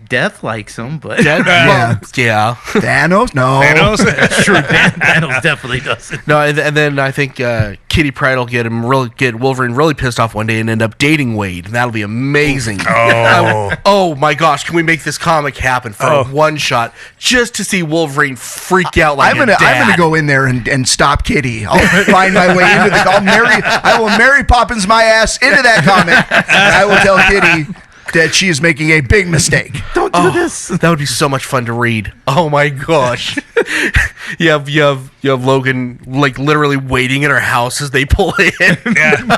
Death likes him, but... Yeah. Thanos? No. Thanos? Sure, Thanos definitely doesn't. No, and then I think Kitty Pryde will get Wolverine really pissed off one day and end up dating Wade. And that'll be amazing. Oh my gosh, can we make this comic happen for one shot just to see Wolverine freak out like I'm gonna go in there and stop Kitty. I'll find my way into I will Mary Poppins my ass into that comic, and I will tell Kitty that she is making a big mistake. Don't do this. That would be so much fun to read. Oh my gosh. you have Logan like literally waiting in her house as they pull in. Yeah.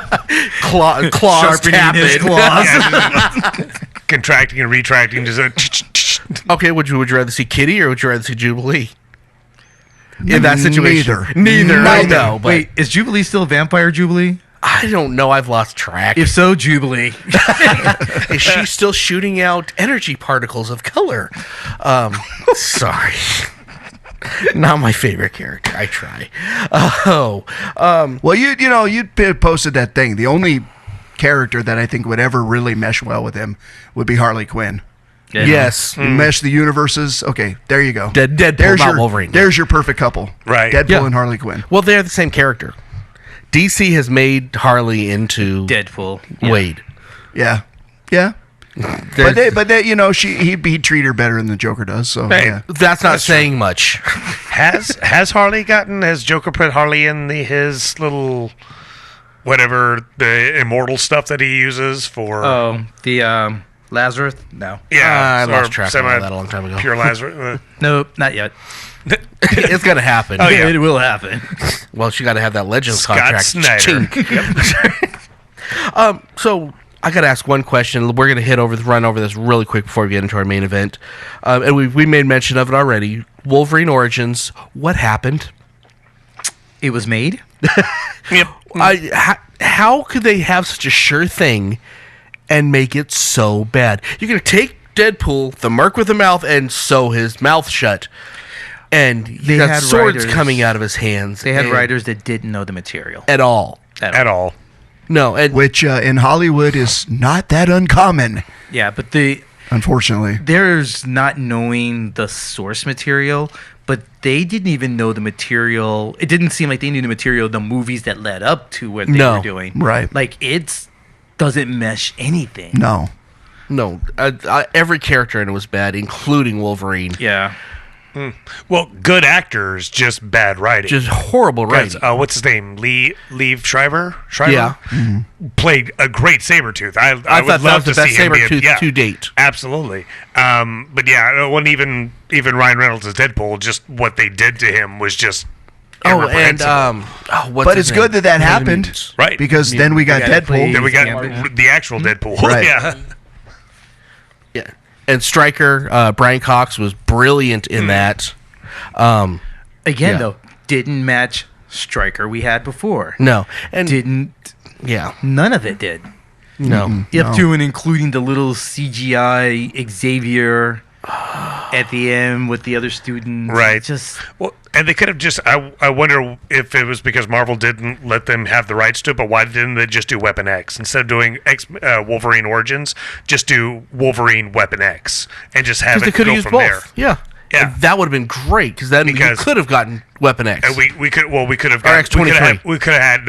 Claws Sharpening his claws. Contracting and retracting. Okay, would you rather see Kitty or would you rather see Jubilee? In that situation. Neither. I know. But Wait, is Jubilee still Vampire Jubilee? I don't know. I've lost track. If so, Jubilee. Is she still shooting out energy particles of color? Sorry. Not my favorite character. I try. Well, you posted that thing. The only character that I think would ever really mesh well with him would be Harley Quinn. Yeah. Yes. Mesh the universes. Okay, there you go. Deadpool, not Wolverine. There's your perfect couple. Right. Deadpool and Harley Quinn. Well, they're the same character. DC has made Harley into Deadpool. Wade. Yeah. But he'd treat her better than the Joker does. So that's not saying much. Has Joker put Harley in his little whatever the immortal stuff that he uses for? Oh, the Lazarus? No. Yeah, I lost track of all that a long time ago. Pure Lazarus. Nope, not yet. It's gonna happen. Oh, yeah. It will happen. Well, she got to have that Legends Scott contract. Snyder. Chink. So I got to ask one question. We're gonna run over this really quick before we get into our main event. And we made mention of it already. Wolverine Origins. What happened? It was made. Yep. How could they have such a sure thing and make it so bad? You're gonna take Deadpool, the merc with the mouth, and sew his mouth shut. And he got had swords writers- coming out of his hands. They had and- writers that didn't know the material at all. At all. No, and Which in Hollywood is not that uncommon, Yeah, but unfortunately. there's not knowing the source material, but they didn't even know the material. It didn't seem like they knew the material of the movies that led up to what they No. were doing. Right. Like, doesn't mesh anything. No. every character in it was bad, including Wolverine. Yeah. Well, good actors, just bad writing. Just horrible 'Cause, writing. what's his name? Liev Schreiber? Yeah. Played a great Sabretooth. I I would thought that love was to the see best him be Sabretooth to date. Absolutely. But yeah, it wasn't even Ryan Reynolds as Deadpool. Just what they did to him was just Oh, and irreprehensible. what's But his it's good name? that happened. Right. Because then we got gotta play- Deadpool. Then we got Gambit. the actual Deadpool. Right. Yeah. Yeah. And Stryker, Brian Cox was brilliant in that. Again, Yeah. though, didn't match Stryker we had before. No, and Didn't. yeah, None of it did. no. Up to and including the little CGI Xavier at the end with the other students. Right. Just Well, and they could have just. I wonder if it was because Marvel didn't let them have the rights to it, but why didn't they just do Weapon X instead of doing Wolverine Origins? Just do Wolverine Weapon X and just have Because they it could go have used from both. there. Yeah. Yeah. And that would have been great because then Because- you could have gotten Weapon X. And we could have Or X-23. we could have had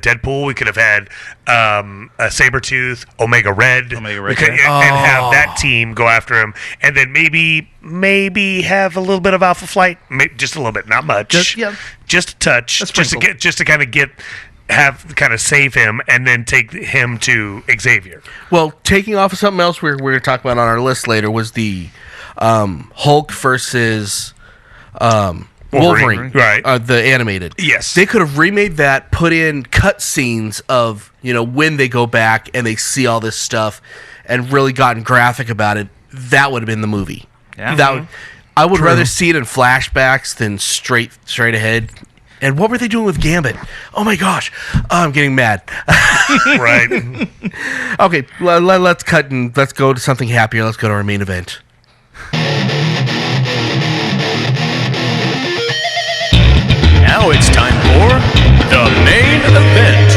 Deadpool. We could have had a Sabretooth, Omega Red. Omega We Red, could- yeah. and have that team go after him, and then maybe have a little bit of Alpha Flight, just a little bit, not much, just a touch, just to kind of save him, and then take him to Xavier. Well, taking off of something else we're going to talk about on our list later was the Hulk versus Wolverine, right. The animated. Yes. They could have remade that, put in cut scenes of, when they go back and they see all this stuff and really gotten graphic about it. That would have been the movie. Yeah. I would rather see it in flashbacks than straight ahead. And what were they doing with Gambit? Oh my gosh. I'm getting mad. Right. Okay, let's cut and let's go to something happier. Let's go to our main event. Now it's time for the main event.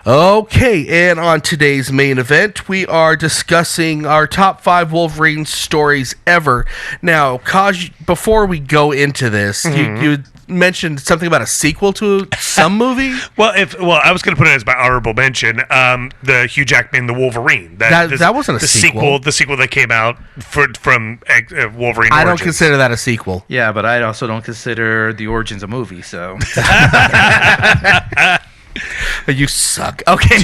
Okay, and on today's main event, we are discussing our top 5 Wolverine stories ever. Now, Kaj, before we go into this, you mentioned something about a sequel to some movie? Well, I was going to put it as my honorable mention. The Hugh Jackman, the Wolverine. That wasn't a sequel. The sequel that came out from Wolverine. I don't Origins. consider that a sequel. Yeah, but I also don't consider the Origins a movie, so. You suck. Okay.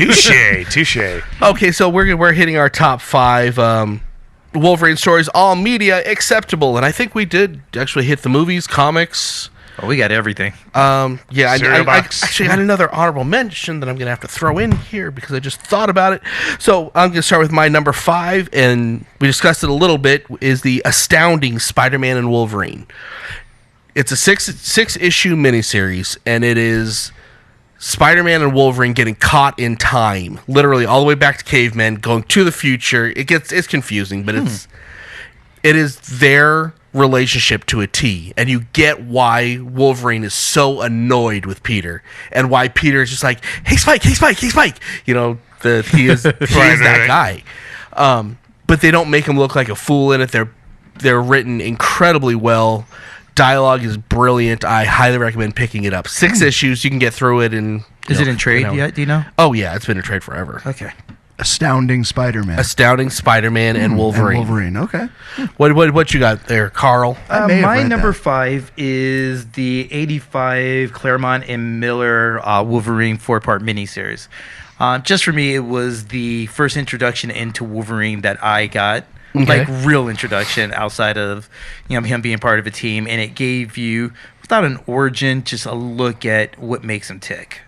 Touche. Okay, so we're hitting our top 5 Wolverine stories, all media acceptable, and I think we did actually hit the movies, comics. Oh, we got everything. Yeah, Cereal I box. actually got another honorable mention that I'm going to have to throw in here because I just thought about it. So I'm going to start with my number 5, and we discussed it a little bit, is the astounding Spider-Man and Wolverine. It's a six-issue miniseries, and it is Spider-Man and Wolverine getting caught in time, literally all the way back to cavemen, going to the future. It's confusing, but it is their relationship to a T, and you get why Wolverine is so annoyed with Peter, and why Peter is just like, hey Spike, he is that guy. But they don't make him look like a fool in it. They're written incredibly well. Dialogue is brilliant. I highly recommend picking it up. 6 issues, you can get through it in. Is it in trade yet? Do you know? Oh yeah, it's been in trade forever. Okay. Astounding Spider-Man. Astounding Spider-Man and Wolverine. And Wolverine, okay. What you got there, Carl? I may have My read number that. 5 is the 85 Claremont and Miller Wolverine 4-part miniseries. Just for me, it was the first introduction into Wolverine that I got. Okay. Like real introduction outside of him being part of a team, and it gave you, without an origin, just a look at what makes him tick.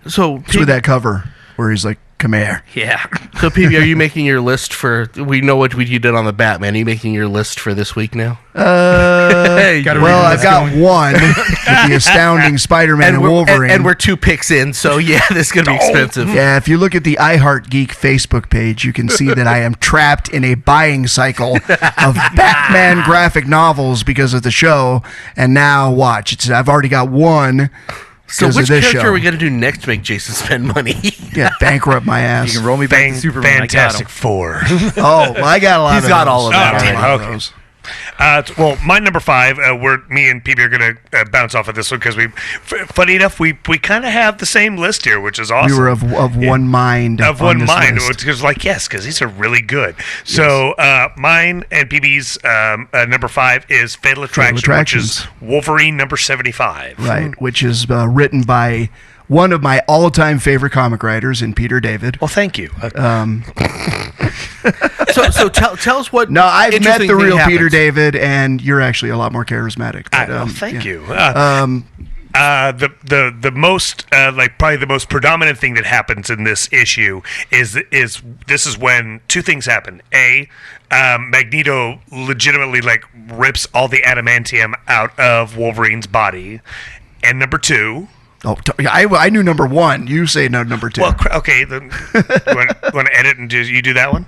So With that cover where he's like, come here. Yeah. So, PB, are you making your list for? We know what you did on the Batman. Are you making your list for this week now? Well, I've got one with the Astounding Spider-Man and Wolverine. and we're 2 picks in, so yeah, this is gonna be expensive. Yeah, if you look at the iHeartGeek Facebook page, you can see that I am trapped in a buying cycle of Batman graphic novels because of the show. And now, watch, I've already got one. So, Because which of this character show. are we gonna do next to make Jason spend money? Yeah, bankrupt my ass. You can roll me back to Superman. Fantastic I got him. Four. Oh, well, I got a lot He's of got those. all of them. I got a lot of Okay. those. Well, my number 5, me and PB are going to bounce off of this one because funny enough, we kind of have the same list here, which is awesome. We were of one mind. Of on one this mind, list. because because these are really good. So mine and PB's number 5 is Fatal Attraction, which is Wolverine number 75. Right, which is written by one of my all-time favorite comic writers in Peter David. Well, thank you. So tell us what. No, I've met interesting the thing real happens. Peter David, and you're actually a lot more charismatic. But, Thank yeah. you. The most probably the most predominant thing that happens in this issue is this is when 2 things happen. Magneto legitimately rips all the adamantium out of Wolverine's body, and number 2. Oh, I knew number 1. You say no, number 2. Well, okay. Then you want to edit and you do that one?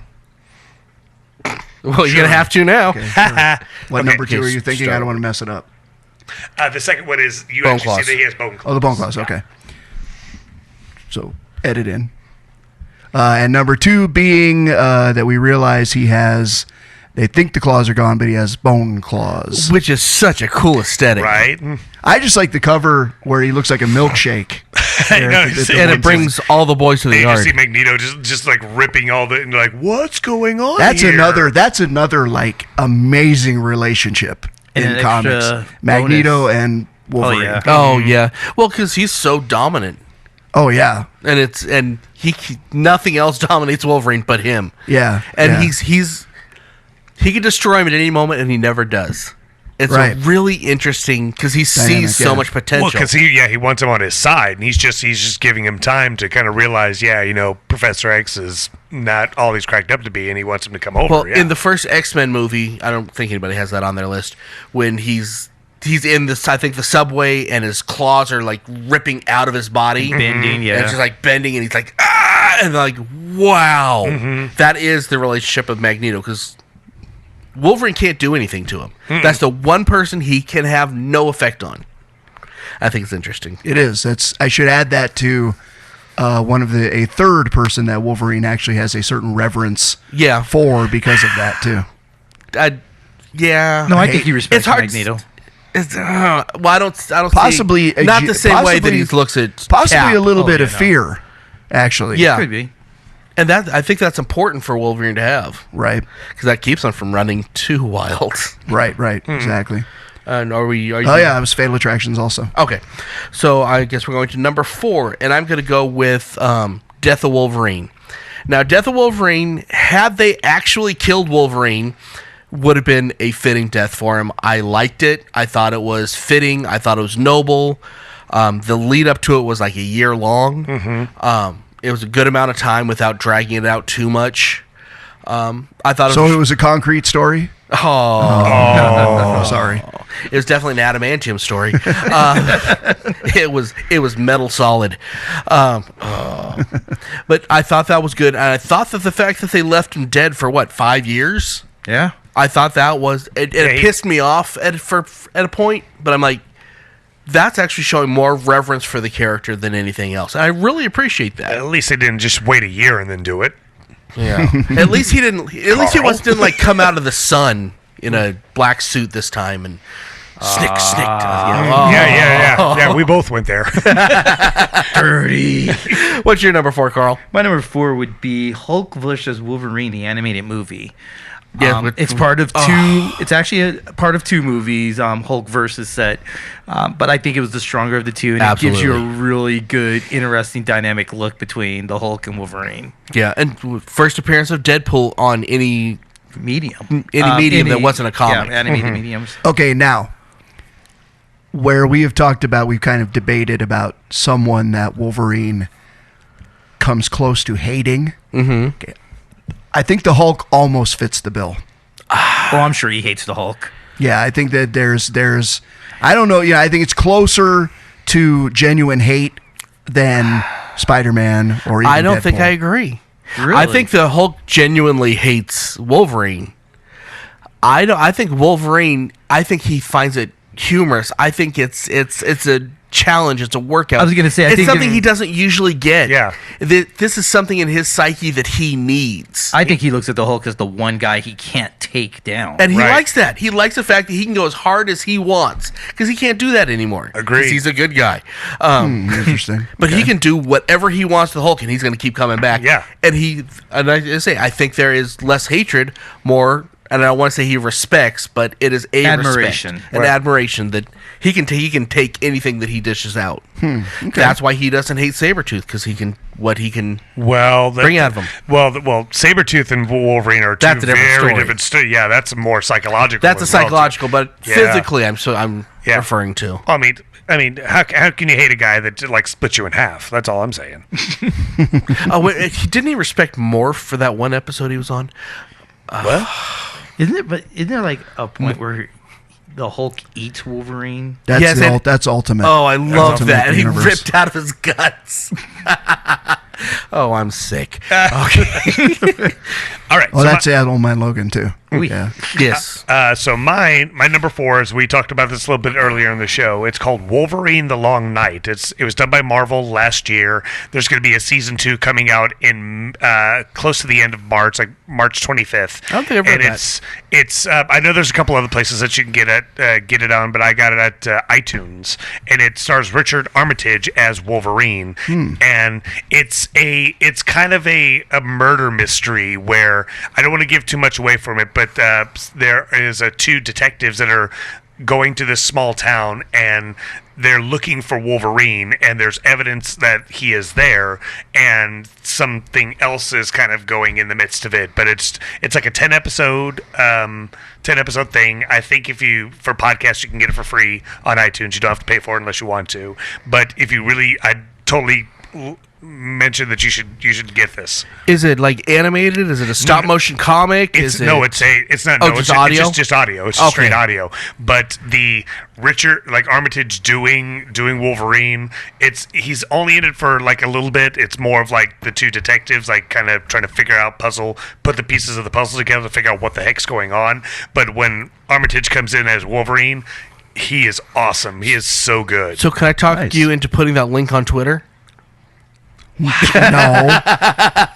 Well, you're gonna have to now. What number 2 are you Yes, thinking? I don't want to mess it up. The second one is you Bone actually claws. see that he has bone claws. Oh, the bone claws. Okay. So edit in. And number 2 being that we realize he has. They think the claws are gone, but he has bone claws. Which is such a cool aesthetic, Right? I just like the cover where he looks like a milkshake. I know, And it brings all the boys to the you yard. see Magneto just ripping all the and like, what's going on? That's here? another like amazing relationship And in an comics. extra Magneto and Wolverine. yeah. Oh yeah. Well, because he's so dominant, Oh yeah. and he nothing else dominates Wolverine but him. Yeah. And yeah. he can destroy him at any moment, and he never does. It's Right. really interesting because he Dynamic, sees so yeah. much potential. Well, because he wants him on his side, and he's just giving him time to kind of realize, Professor X is not all he's cracked up to be, and he wants him to come over. Well, yeah. in the first X-Men movie, I don't think anybody has that on their list. When he's in this, I think the subway, and his claws are like ripping out of his body, Bending, and yeah. it's just like bending, and he's like and like wow, that is the relationship of Magneto because Wolverine can't do anything to him. That's the one person he can have no effect on. I think it's interesting. It is. I should add that to a third person that Wolverine actually has a certain reverence Yeah. for because of that too. Yeah. No, I think he respects It's hard- Magneto. It's, well, I don't Possibly see, not the same way that he looks at possibly Cap. a little Oh, bit yeah, of no. fear, actually. Yeah. Could be. And that I think that's important for Wolverine to have Right. because that keeps him from running too wild. Right. Right. Exactly. And are you? Oh yeah, it was Fatal Attractions also. Okay, so I guess we're going to number 4, and I'm going to go with Death of Wolverine. Now, Death of Wolverine, had they actually killed Wolverine, would have been a fitting death for him. I liked it. I thought it was fitting. I thought it was noble. The lead up to it was like a year long. It was a good amount of time without dragging it out too much. I thought So it was a concrete story. Oh, Sorry. it was definitely an adamantium story. It was metal solid. But I thought that was good, and I thought that the fact that they left him dead for 5 years. Yeah. I thought that was it pissed me off at a point, but I'm like, that's actually showing more reverence for the character than anything else. And I really appreciate that. At least they didn't just wait a year and then do it. Yeah. At least he didn't. At least he Carl? didn't come out of the sun in a black suit this time. And Snick. Yeah. We both went there. Dirty. What's your number 4, Carl? My number 4 would be Hulk vs. Wolverine, the animated movie. Yeah, it's part of two. It's actually a part of 2 movies. Hulk versus set, but I think it was the stronger of the 2, and Absolutely. it gives you a really good, interesting, dynamic look between the Hulk and Wolverine. Yeah, and first appearance of Deadpool on any Medium, medium that wasn't a comic. Yeah, animated mediums. Okay, now, where we have talked about, we've kind of debated about someone that Wolverine comes close to hating. Mm-hmm. Okay. I think the Hulk almost fits the bill. I'm sure he hates the Hulk. Yeah, I think that there's I don't know, I think it's closer to genuine hate than Spider-Man or even I don't Deadpool. think I agree. Really? I think the Hulk genuinely hates Wolverine. I think Wolverine. I think he finds it humorous. I think it's a challenge. It's a workout. I was gonna say, I it's think something if- he doesn't usually get. Yeah. This is something in his psyche that he needs. I think he looks at the Hulk as the one guy he can't take down. And he Right. likes that. He likes the fact that he can go as hard as he wants because he can't do that anymore. 'Cause Agreed. He's a good guy. Interesting. But he can do whatever he wants to the Hulk, and he's going to keep coming back. Yeah. And I think there is less hatred, more, and I don't want to say he respects, but it is a Admiration. respect, an Right. admiration that he can take anything that he dishes out. That's why he doesn't hate Sabretooth, because he can bring out of him. Well, Sabretooth and Wolverine are two That's a different very story. different. Yeah, that's more psychological. That's a as well, too. psychological, but Yeah. physically, I'm Yeah. referring to. I mean, how can you hate a guy that like splits you in half? That's all I'm saying. Oh, wait, didn't he respect Morph for that one episode he was on? Well, Isn't there like a point where the Hulk eats Wolverine? That's Yes, and- that's ultimate. Oh, I love Ultimate that. And he Universe. ripped out of his guts. Oh, I'm sick. Okay. all right. Well, so that's Old Man Logan too. Yeah. Yes. So my number 4 is, we talked about this a little bit earlier in the show. It's called Wolverine: The Long Night. It was done by Marvel last year. There's going to be a season 2 coming out in close to the end of March, like March 25th. I don't think I've read and that. it's I know there's a couple other places that you can get it on, but I got it at iTunes, and it stars Richard Armitage as Wolverine, and it's kind of a murder mystery where I don't want to give too much away from it, but there is 2 detectives that are going to this small town, and they're looking for Wolverine, and there's evidence that he is there, and something else is kind of going in the midst of it. But it's like a 10 episode thing. I think for podcasts, you can get it for free on iTunes. You don't have to pay for it unless you want to. But if you really, I totally mention that you should get this. Is it like animated? Is it a stop motion comic? It's not. audio. It's just audio. It's just straight audio. But the Richard, like Armitage doing Wolverine, he's only in it for like a little bit. It's more of like the 2 detectives like kind of trying to put the pieces of the puzzle together to figure out what the heck's going on. But when Armitage comes in as Wolverine, he is awesome. He is so good. So can I talk Nice. you into putting that link on Twitter? No.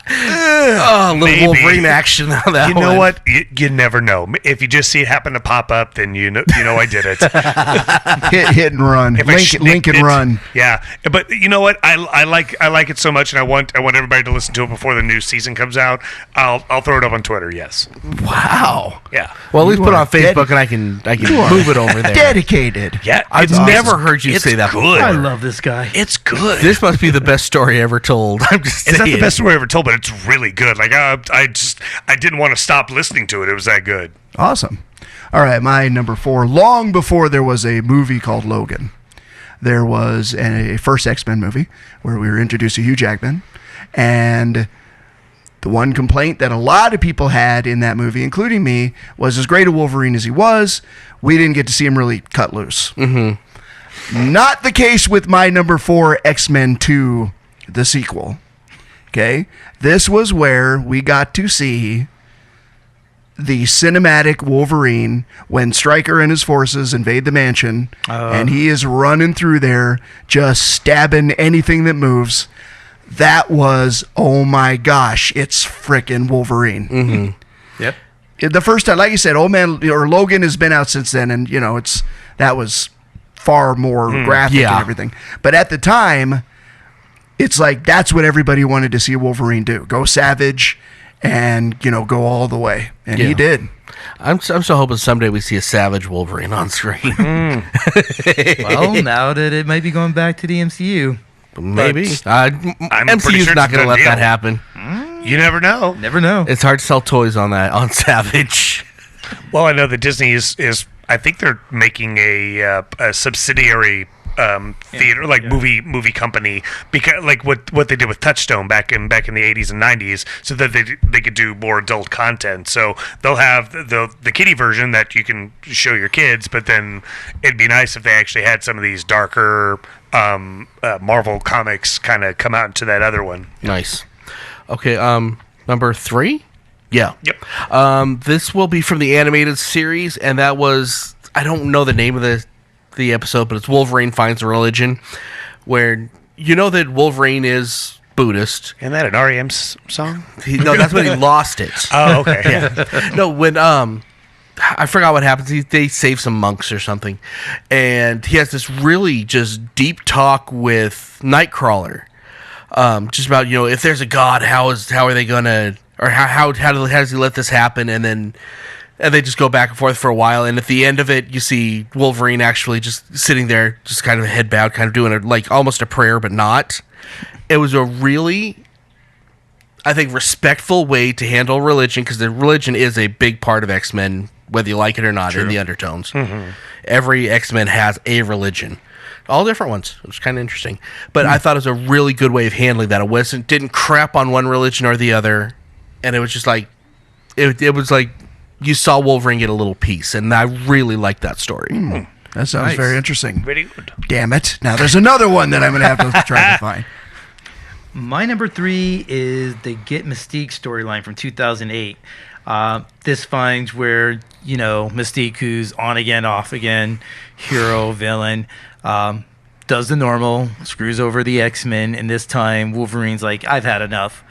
Oh, a little Maybe. Wolverine action on that You know one. what? You never know. If you just see it happen to pop up, then you know I did it. hit and run. If I Link snipped and it- run. Yeah, but you know what? I like it so much, and I want everybody to listen to it before the new season comes out. I'll throw it up on Twitter. Yes. Wow. Yeah. Well, at least You put it are on Facebook, and I can move it over there. Dedicated. Yeah. I've it's never awesome. heard you It's say that good. I love this guy. It's good. This must be the best story ever told. I'm just It's saying. not the best story ever told, but it's really good. Like I didn't want to stop listening to it. It was that good. Awesome. All right, my number 4. Long before there was a movie called Logan, there was a first X-Men movie where we were introduced to Hugh Jackman, and the one complaint that a lot of people had in that movie, including me, was as great a Wolverine as he was, we didn't get to see him really cut loose. Mm-hmm. Not the case with my number 4, X-Men 2, the sequel. Okay? This was where we got to see the cinematic Wolverine when Stryker and his forces invade the mansion, and he is running through there just stabbing anything that moves. That was, oh my gosh, it's frickin' Wolverine. Mm-hmm. Yep. the first time, like you said, Old Man or Logan has been out since then, and that was far more graphic and everything. But at the time, it's like that's what everybody wanted to see Wolverine do: go savage and go all the way, and he did. I'm so hoping someday we see a savage Wolverine on screen. Well, now that it might be going back to the MCU. Maybe. I'm pretty MCU's sure not it's a going to done let deal. that happen. You never know. Never know. It's hard to sell toys on Savage. Well, I know that Disney is I think they're making a subsidiary theater movie company, because like what they did with Touchstone back in the 80s and 90s, so that they could do more adult content. So they'll have the kiddie version that you can show your kids, but then it'd be nice if they actually had some of these darker Marvel comics kind of come out into that other one. Nice. Okay, number 3? Yeah. Yep. This will be from the animated series, and that was, I don't know the name of the episode, but it's Wolverine Finds a Religion, where that Wolverine is Buddhist. Isn't that an REM song? No, that's when he lost it. Oh, okay. Yeah. No, when I forgot what happens. They save some monks or something, and he has this really just deep talk with Nightcrawler, just about if there's a God, how are they gonna, or how does he let this happen, and they just go back and forth for a while, and at the end of it, you see Wolverine actually just sitting there, just kind of head bowed, kind of doing almost a prayer, but not. It was a really, I think, respectful way to handle religion, because the religion is a big part of X-Men, whether you like it or not. True. In the undertones. Mm-hmm. Every X-Men has a religion. All different ones. It was kind of interesting. But I thought it was a really good way of handling that. It didn't crap on one religion or the other, and it was just like, it was like you saw Wolverine get a little piece, and I really liked that story. That sounds very interesting. Very good. Damn it. Now there's another one that I'm going to have to try to find. My number 3 is the Get Mystique storyline from 2008. This finds where, Mystique, who's on again, off again, hero, villain, does the normal, screws over the X-Men, and this time Wolverine's like, I've had enough.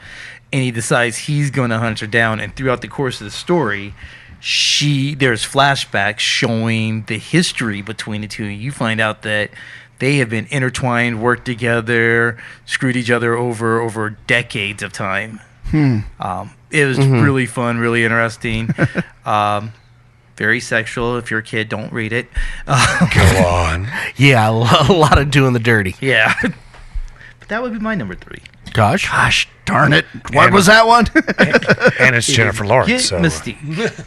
And he decides he's going to hunt her down, and throughout the course of the story, there's flashbacks showing the history between the two. You find out that they have been intertwined, worked together, screwed each other over decades of time. It was really fun, really interesting. Very sexual. If you're a kid, don't read it. Go on. Yeah, a lot of doing the dirty. Yeah. But that would be my number 3. Gosh darn it. What was that one? And it's Jennifer Lawrence. Get so. Mystique.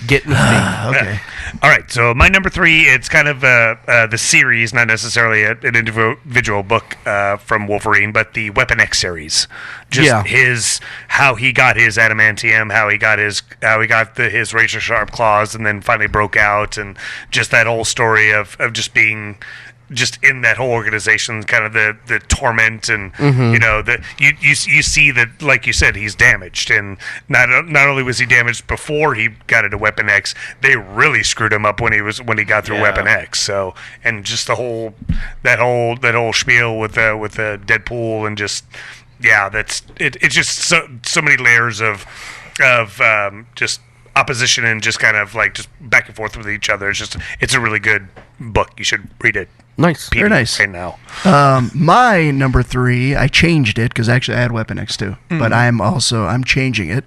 Get Mystique. Okay. All right, so my number 3, it's kind of the series, not necessarily an individual book from Wolverine, but the Weapon X series. Just how he got his adamantium, how he got his razor sharp claws, and then finally broke out, and just that whole story of just being just in that whole organization, kind of the torment, and you see that, like you said, he's damaged, and not only was he damaged before he got into Weapon X, they really screwed him up when he got through Weapon X. So, and just that whole spiel with the Deadpool, and just that's it. It's just so many layers of just opposition, and just kind of like just back and forth with each other. It's a really good book. You should read it. Nice. Very nice. Right now. My number 3, I changed it because actually I had Weapon X too, but I'm changing it.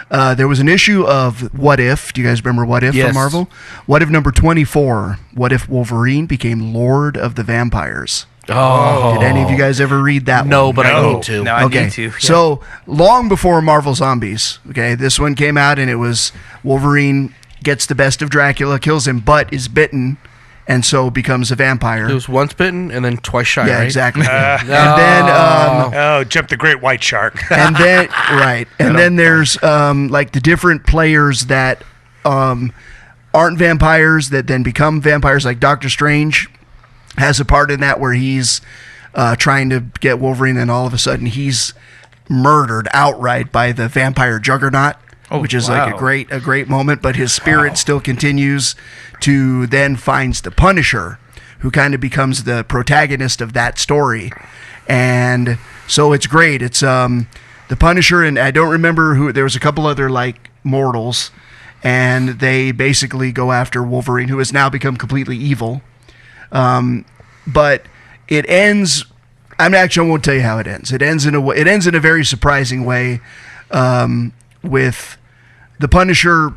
There was an issue of What If. Do you guys remember What If from Marvel? What If number 24? What if Wolverine became Lord of the Vampires? Oh. Did any of you guys ever read that one? No, but I need to. No, I need to. Yeah. So long before Marvel Zombies, this one came out, and it was Wolverine gets the best of Dracula, kills him, but is bitten, and so becomes a vampire. He was once bitten and then twice shy, yeah, right? exactly. And then jump the great white shark. and then right, and then there's like the different players that aren't vampires that then become vampires, like Doctor Strange has a part in that where he's trying to get Wolverine, and all of a sudden he's murdered outright by the vampire Juggernaut. Which is like a great moment, but his spirit still continues to then finds the Punisher, who kind of becomes the protagonist of that story. And so it's great. It's the Punisher, and I don't remember who, there was a couple other like mortals, and they basically go after Wolverine, who has now become completely evil. But it ends. I won't tell you how it ends. It ends in a very surprising way, with the Punisher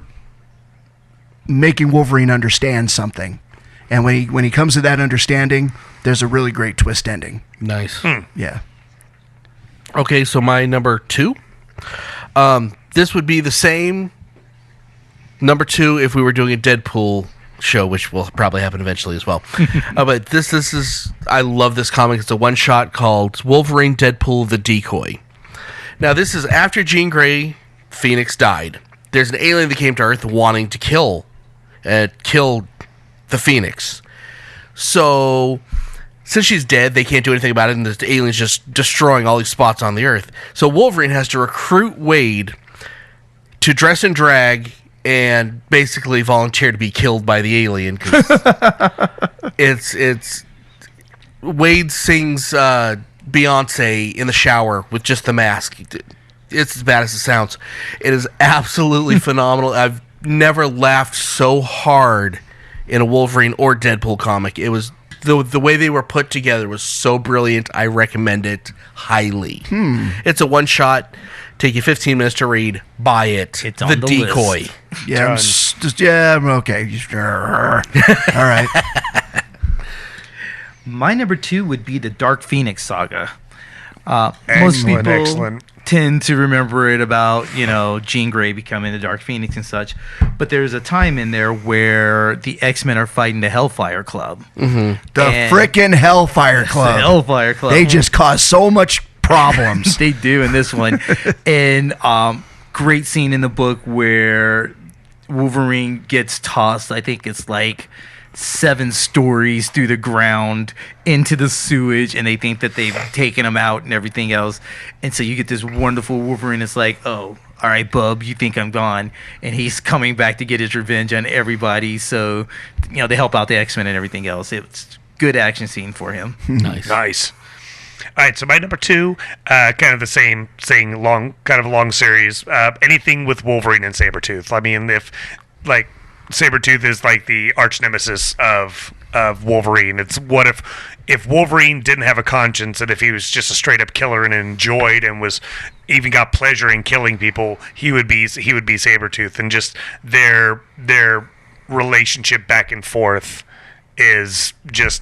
making Wolverine understand something, and when he comes to that understanding, there's a really great twist ending. Nice. Yeah. Okay, so my number 2. This would be the same number 2 if we were doing a Deadpool show, which will probably happen eventually as well. But this is, I love this comic. It's a one-shot called Wolverine Deadpool the Decoy. Now, this is after Jean Grey Phoenix died. There's an alien that came to Earth wanting to kill the Phoenix. So, since she's dead, they can't do anything about it, and the alien's just destroying all these spots on the Earth. So Wolverine has to recruit Wade to dress and drag and basically volunteer to be killed by the alien. 'Cause it's Wade sings Beyonce in the shower with just the mask. It's as bad as it sounds. It is absolutely phenomenal. I've never laughed so hard in a Wolverine or Deadpool comic. It was the way they were put together was so brilliant. I recommend it highly. It's a one shot. Take you 15 minutes to read. Buy it. It's on the Decoy. list. Yeah, okay. All right. My number 2 would be the Dark Phoenix saga. Most people Excellent. tend to remember it about, Jean Grey becoming the Dark Phoenix and such. But there's a time in there where the X-Men are fighting the Hellfire Club. The frickin' Hellfire Club. The Hellfire Club. They just cause so much problems. They do in this one. And great scene in the book where Wolverine gets tossed. I think it's like 7 stories through the ground into the sewage, and they think that they've taken him out and everything else. And so you get this wonderful Wolverine. It's like, oh, all right, bub, you think I'm gone. And he's coming back to get his revenge on everybody. So, they help out the X-Men and everything else. It's a good action scene for him. Nice. All right, so my number 2, kind of the same thing, long series. Anything with Wolverine and Sabretooth. I mean, if Sabretooth is like the arch nemesis of Wolverine. It's what if Wolverine didn't have a conscience, and if he was just a straight up killer and enjoyed and was even got pleasure in killing people, he would be Sabretooth, and just their relationship back and forth is just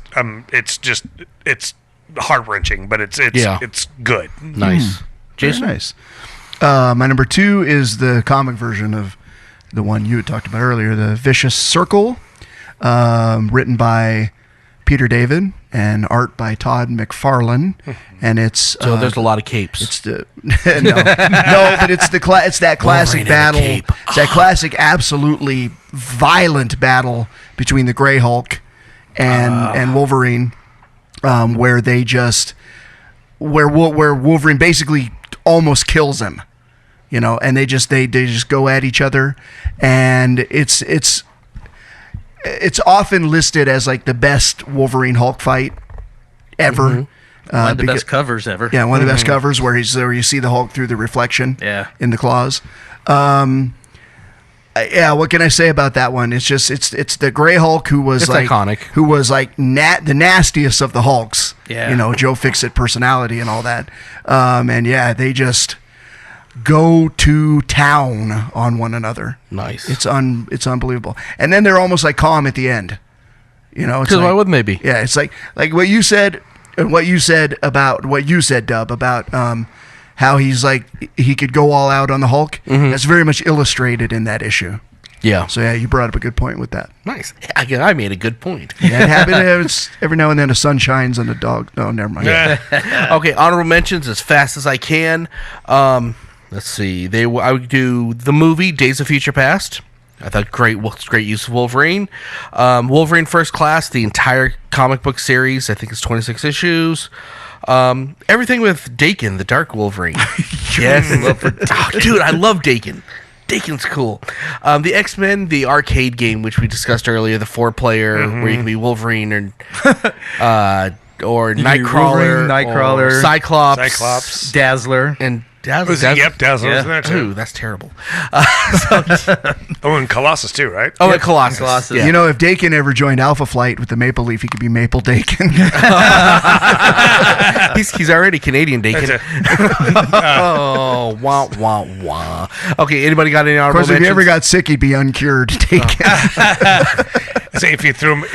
it's heart-wrenching, but it's good. Nice. Jason? Nice. My number 2 is the comic version of the one you had talked about earlier, the Vicious Circle, written by Peter David and art by Todd McFarlane, and it's So there's a lot of capes. it's the but it's that classic Wolverine in a battle. cape. It's that classic, absolutely violent battle between the Grey Hulk and Wolverine, where Wolverine basically almost kills him. And they just go at each other, and it's often listed as like the best Wolverine Hulk fight ever. One of the best covers ever. Yeah, one of the best covers where you see the Hulk through the reflection in the claws. What can I say about that one? It's just it's the Grey Hulk who was iconic. Who was like the nastiest of the Hulks. Yeah. Joe Fixit personality and all that. They just go to town on one another. Nice. It's unbelievable. And then they're almost like calm at the end. Because why wouldn't they be? Yeah, it's like what you said, Dub, about how he's like he could go all out on the Hulk. That's very much illustrated in that issue. Yeah. So you brought up a good point with that. Nice. I made a good point. Yeah, it happens every now and then. The sun shines on the dog. No, never mind. Okay, honorable mentions as fast as I can. Let's see. I would do the movie Days of Future Past. I thought great use of Wolverine. Wolverine First Class, the entire comic book series. I think it's 26 issues. Everything with Dakin, the Dark Wolverine. Yes, dude, I love Dakin. Dakin's cool. The X-Men, the arcade game, which we discussed earlier, the 4-player where you can be Wolverine or Nightcrawler, Nightcrawler, or Cyclops, Dazzler, and Yep, Dazzler was in there too. Ooh, that's terrible. And Colossus too, right? Oh, and Colossus. Yeah. You know, if Dakin ever joined Alpha Flight with the Maple Leaf, he could be Maple Dakin. he's already Canadian Dakin. Oh, wah, wah, wah. Okay, anybody got any Of honorable course, if he mentions? ever got sick, he'd be uncured Dakin. So if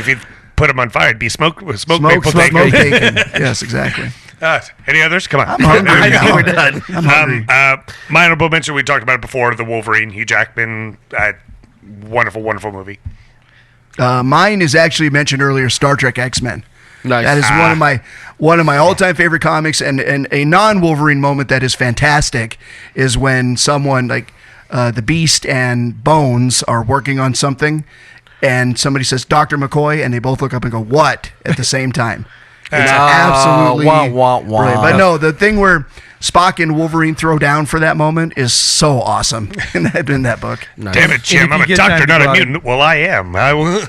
you put him on fire, it'd be smoke Smoke Maple Dakin. Dakin. Yes, exactly. Any others? Come on. I'm hungry. I know we're done. I'm hungry. My honorable mention, we talked about it before, the Wolverine, Hugh Jackman. Wonderful, wonderful movie. Mine is actually mentioned earlier, Star Trek X-Men. Nice. That is one of my all-time favorite comics, and a non-Wolverine moment that is fantastic is when someone like the Beast and Bones are working on something, and somebody says Dr. McCoy, and they both look up and go, "What?" at the same time. It's absolutely wah, wah, wah. brilliant. But no, the thing where Spock and Wolverine throw down for that moment is so awesome in that book. Nice. Damn it, Jim! I'm a doctor, not a mutant. Well, I am. I will.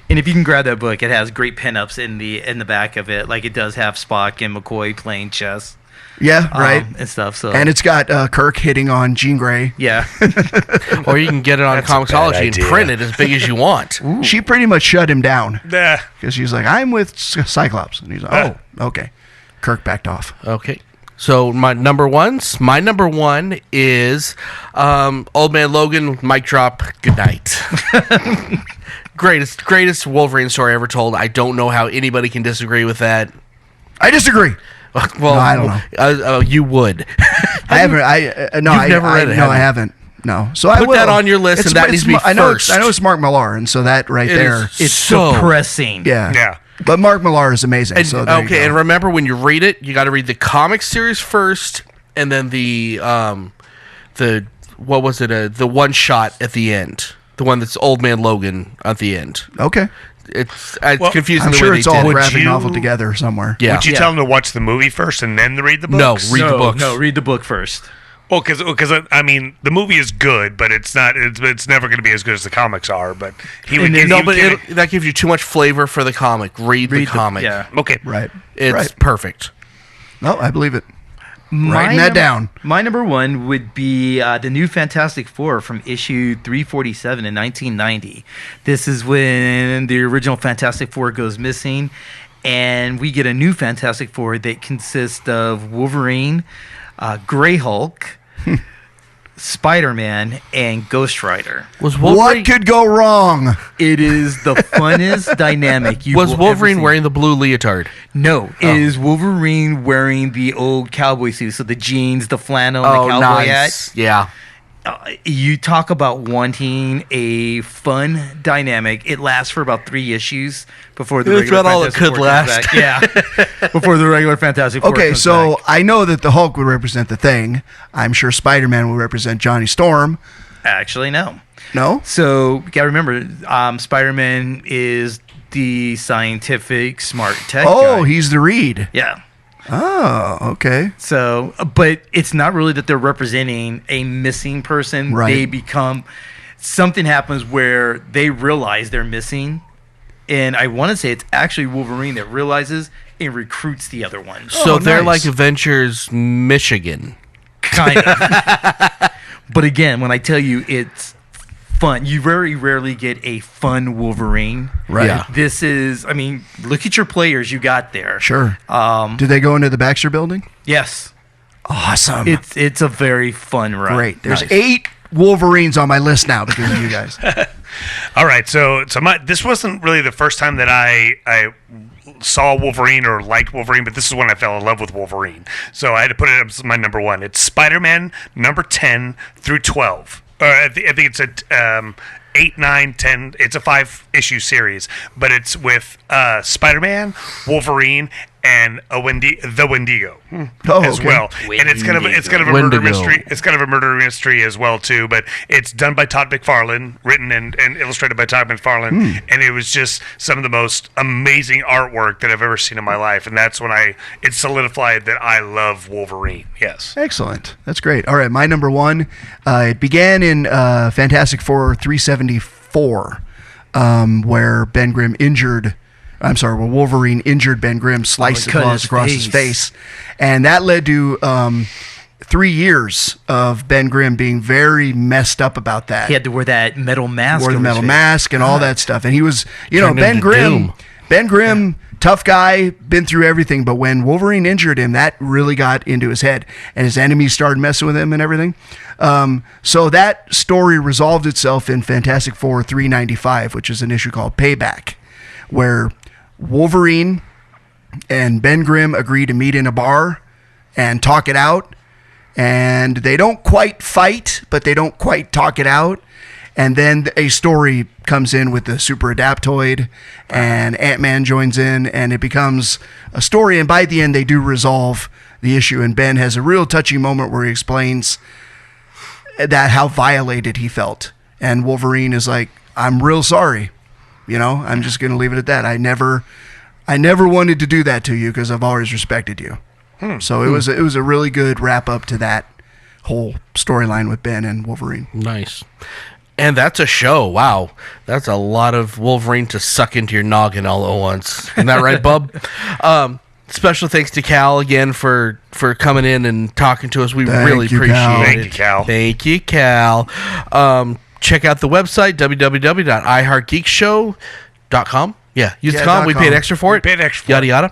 And if you can grab that book, it has great pinups in the back of it. Like it does have Spock and McCoy playing chess. Yeah, right. And stuff. So And it's got Kirk hitting on Jean Grey. yeah. Or you can get it on That's a bad Comixology and idea. print it as big as you want. She pretty much shut him down Nah. because she's like, "I'm with Cyclops," and he's like, "Oh, okay." Kirk backed off. Okay. So my number one is Old Man Logan, mic drop, good night. Greatest Wolverine story ever told. I don't know how anybody can disagree with that. I disagree. Well, No, I don't know. You would. I haven't. No, You've never read it, No, have I you? haven't. No. So I Put will. that on your list, and that needs to be I know first. I know it's Mark Millar, and so that right It there. is It's so depressing. Yeah. Yeah. But Mark Millar is amazing. And, so there you okay, go. and remember when you read it, you got to read the comic series first, and then the what was it? The one shot at the end, the one that's Old Man Logan at the end. Okay. It's Well, confusing. I'm the sure way it's they all did it. graphic you- novel together somewhere. Yeah. Would you tell them to watch the movie first and then read the No, books? read the books. No, read the book first. Well, because I mean, the movie is good, but it's not. It's never going to be as good as the comics are. But he would. No, but that gives you too much flavor for the comic. Read the comic. Yeah. okay. Right. It's right. perfect. No, I believe it. My Writing that down. My number one would be the new Fantastic Four from issue 347 in 1990. This is when the original Fantastic Four goes missing, and we get a new Fantastic Four that consists of Wolverine, Grey Hulk, Spider-Man, and Ghost Rider. Was Wolverine, What could go wrong? It is the funnest dynamic you was will ever Wolverine see. wearing the blue leotard? No, it is Wolverine wearing the old cowboy suit, so the jeans, the flannel, and the cowboy hat. Yeah. You talk about wanting a fun dynamic. It lasts for about 3 issues before the That's regular about all it Fantastic could Four last. comes back. Yeah, before the regular Fantastic Four Okay, comes so back. I know that the Hulk would represent the Thing. I'm sure Spider-Man will represent Johnny Storm. Actually, no. No? So you got to remember, Spider-Man is the scientific, smart tech Oh, guy. he's the Reed. Yeah. Oh, okay. So, but it's not really that they're representing a missing person. Right. They become something happens where they realize they're missing, and I want to say it's actually Wolverine that realizes and recruits the other ones. So Oh, they're nice. like Avengers Michigan. Kind of. But again, when I tell you it's fun, you very rarely get a fun Wolverine. Right. Yeah. This is, I mean, look at your players you got there. Sure. Did they go into the Baxter building? Yes. Awesome. It's a very fun run. Great. There's Nice. 8 Wolverines on my list now because of you guys. All right. So this wasn't really the first time that I saw Wolverine or liked Wolverine, but this is when I fell in love with Wolverine. So I had to put it as my number one. It's Spider-Man number 10 through 12. I think it's at 8, 9, 10. It's a 5-issue series, but it's with Spider-Man, Wolverine, and the Wendigo Oh, as okay. well. And it's kind of a murder Wendigo. mystery. It's kind of a murder mystery as well too. But it's done by Todd McFarlane, written and illustrated by Todd McFarlane, and it was just some of the most amazing artwork that I've ever seen in my life. And that's when it solidified that I love Wolverine. Yes. Excellent. That's great. All right, my number one. It began in Fantastic Four 374, where Ben Grimm injured. I'm sorry, where Wolverine injured Ben Grimm, sliced his cut claws his across his face. face, and that led to 3 years of Ben Grimm being very messed up about that. He had to wear that metal mask. Wore the over his metal face. mask and all that stuff. And he was, Turned Ben into Grimm. Doom. Ben Grimm, tough guy, been through everything. But when Wolverine injured him, that really got into his head, and his enemies started messing with him and everything. So that story resolved itself in Fantastic Four 395, which is an issue called Payback, where Wolverine and Ben Grimm agree to meet in a bar and talk it out. And they don't quite fight, but they don't quite talk it out. And then a story comes in with the Super Adaptoid, and Ant-Man joins in, and it becomes a story. And by the end, they do resolve the issue. And Ben has a real touchy moment where he explains that how violated he felt. And Wolverine is like, I'm real sorry. I'm just going to leave it at that. I never wanted to do that to you because I've always respected you. So it was a really good wrap up to that whole storyline with Ben and Wolverine. Nice. And that's a show. Wow. That's a lot of Wolverine to suck into your noggin all at once. Isn't that right, Bub? Special thanks to Cal again for coming in and talking to us. We really appreciate Cal. it. Thank you, Cal. Thank you, Cal. Check out the website, www.iheartgeekshow.com. Yeah, use the com. We paid extra for it. Paid extra for yada, yada.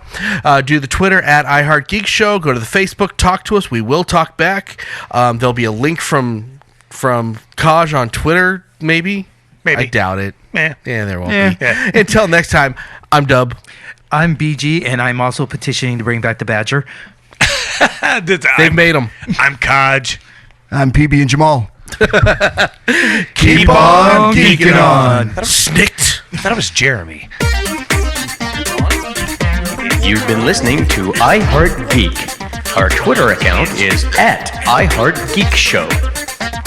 Do the Twitter at iHeartGeekShow. Go to the Facebook. Talk to us. We will talk back. There'll be a link from Kaj on Twitter, maybe. I doubt it. Yeah, there won't be. Yeah. Until next time, I'm Dub. I'm BG, and I'm also petitioning to bring back the Badger. They've made them. I'm Kaj. I'm PB and Jamal. Keep on geeking on. Snicked. I thought it was Jeremy. You've been listening to iHeartGeek. Our Twitter account is @iHeartGeekShow.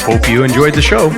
Hope you enjoyed the show.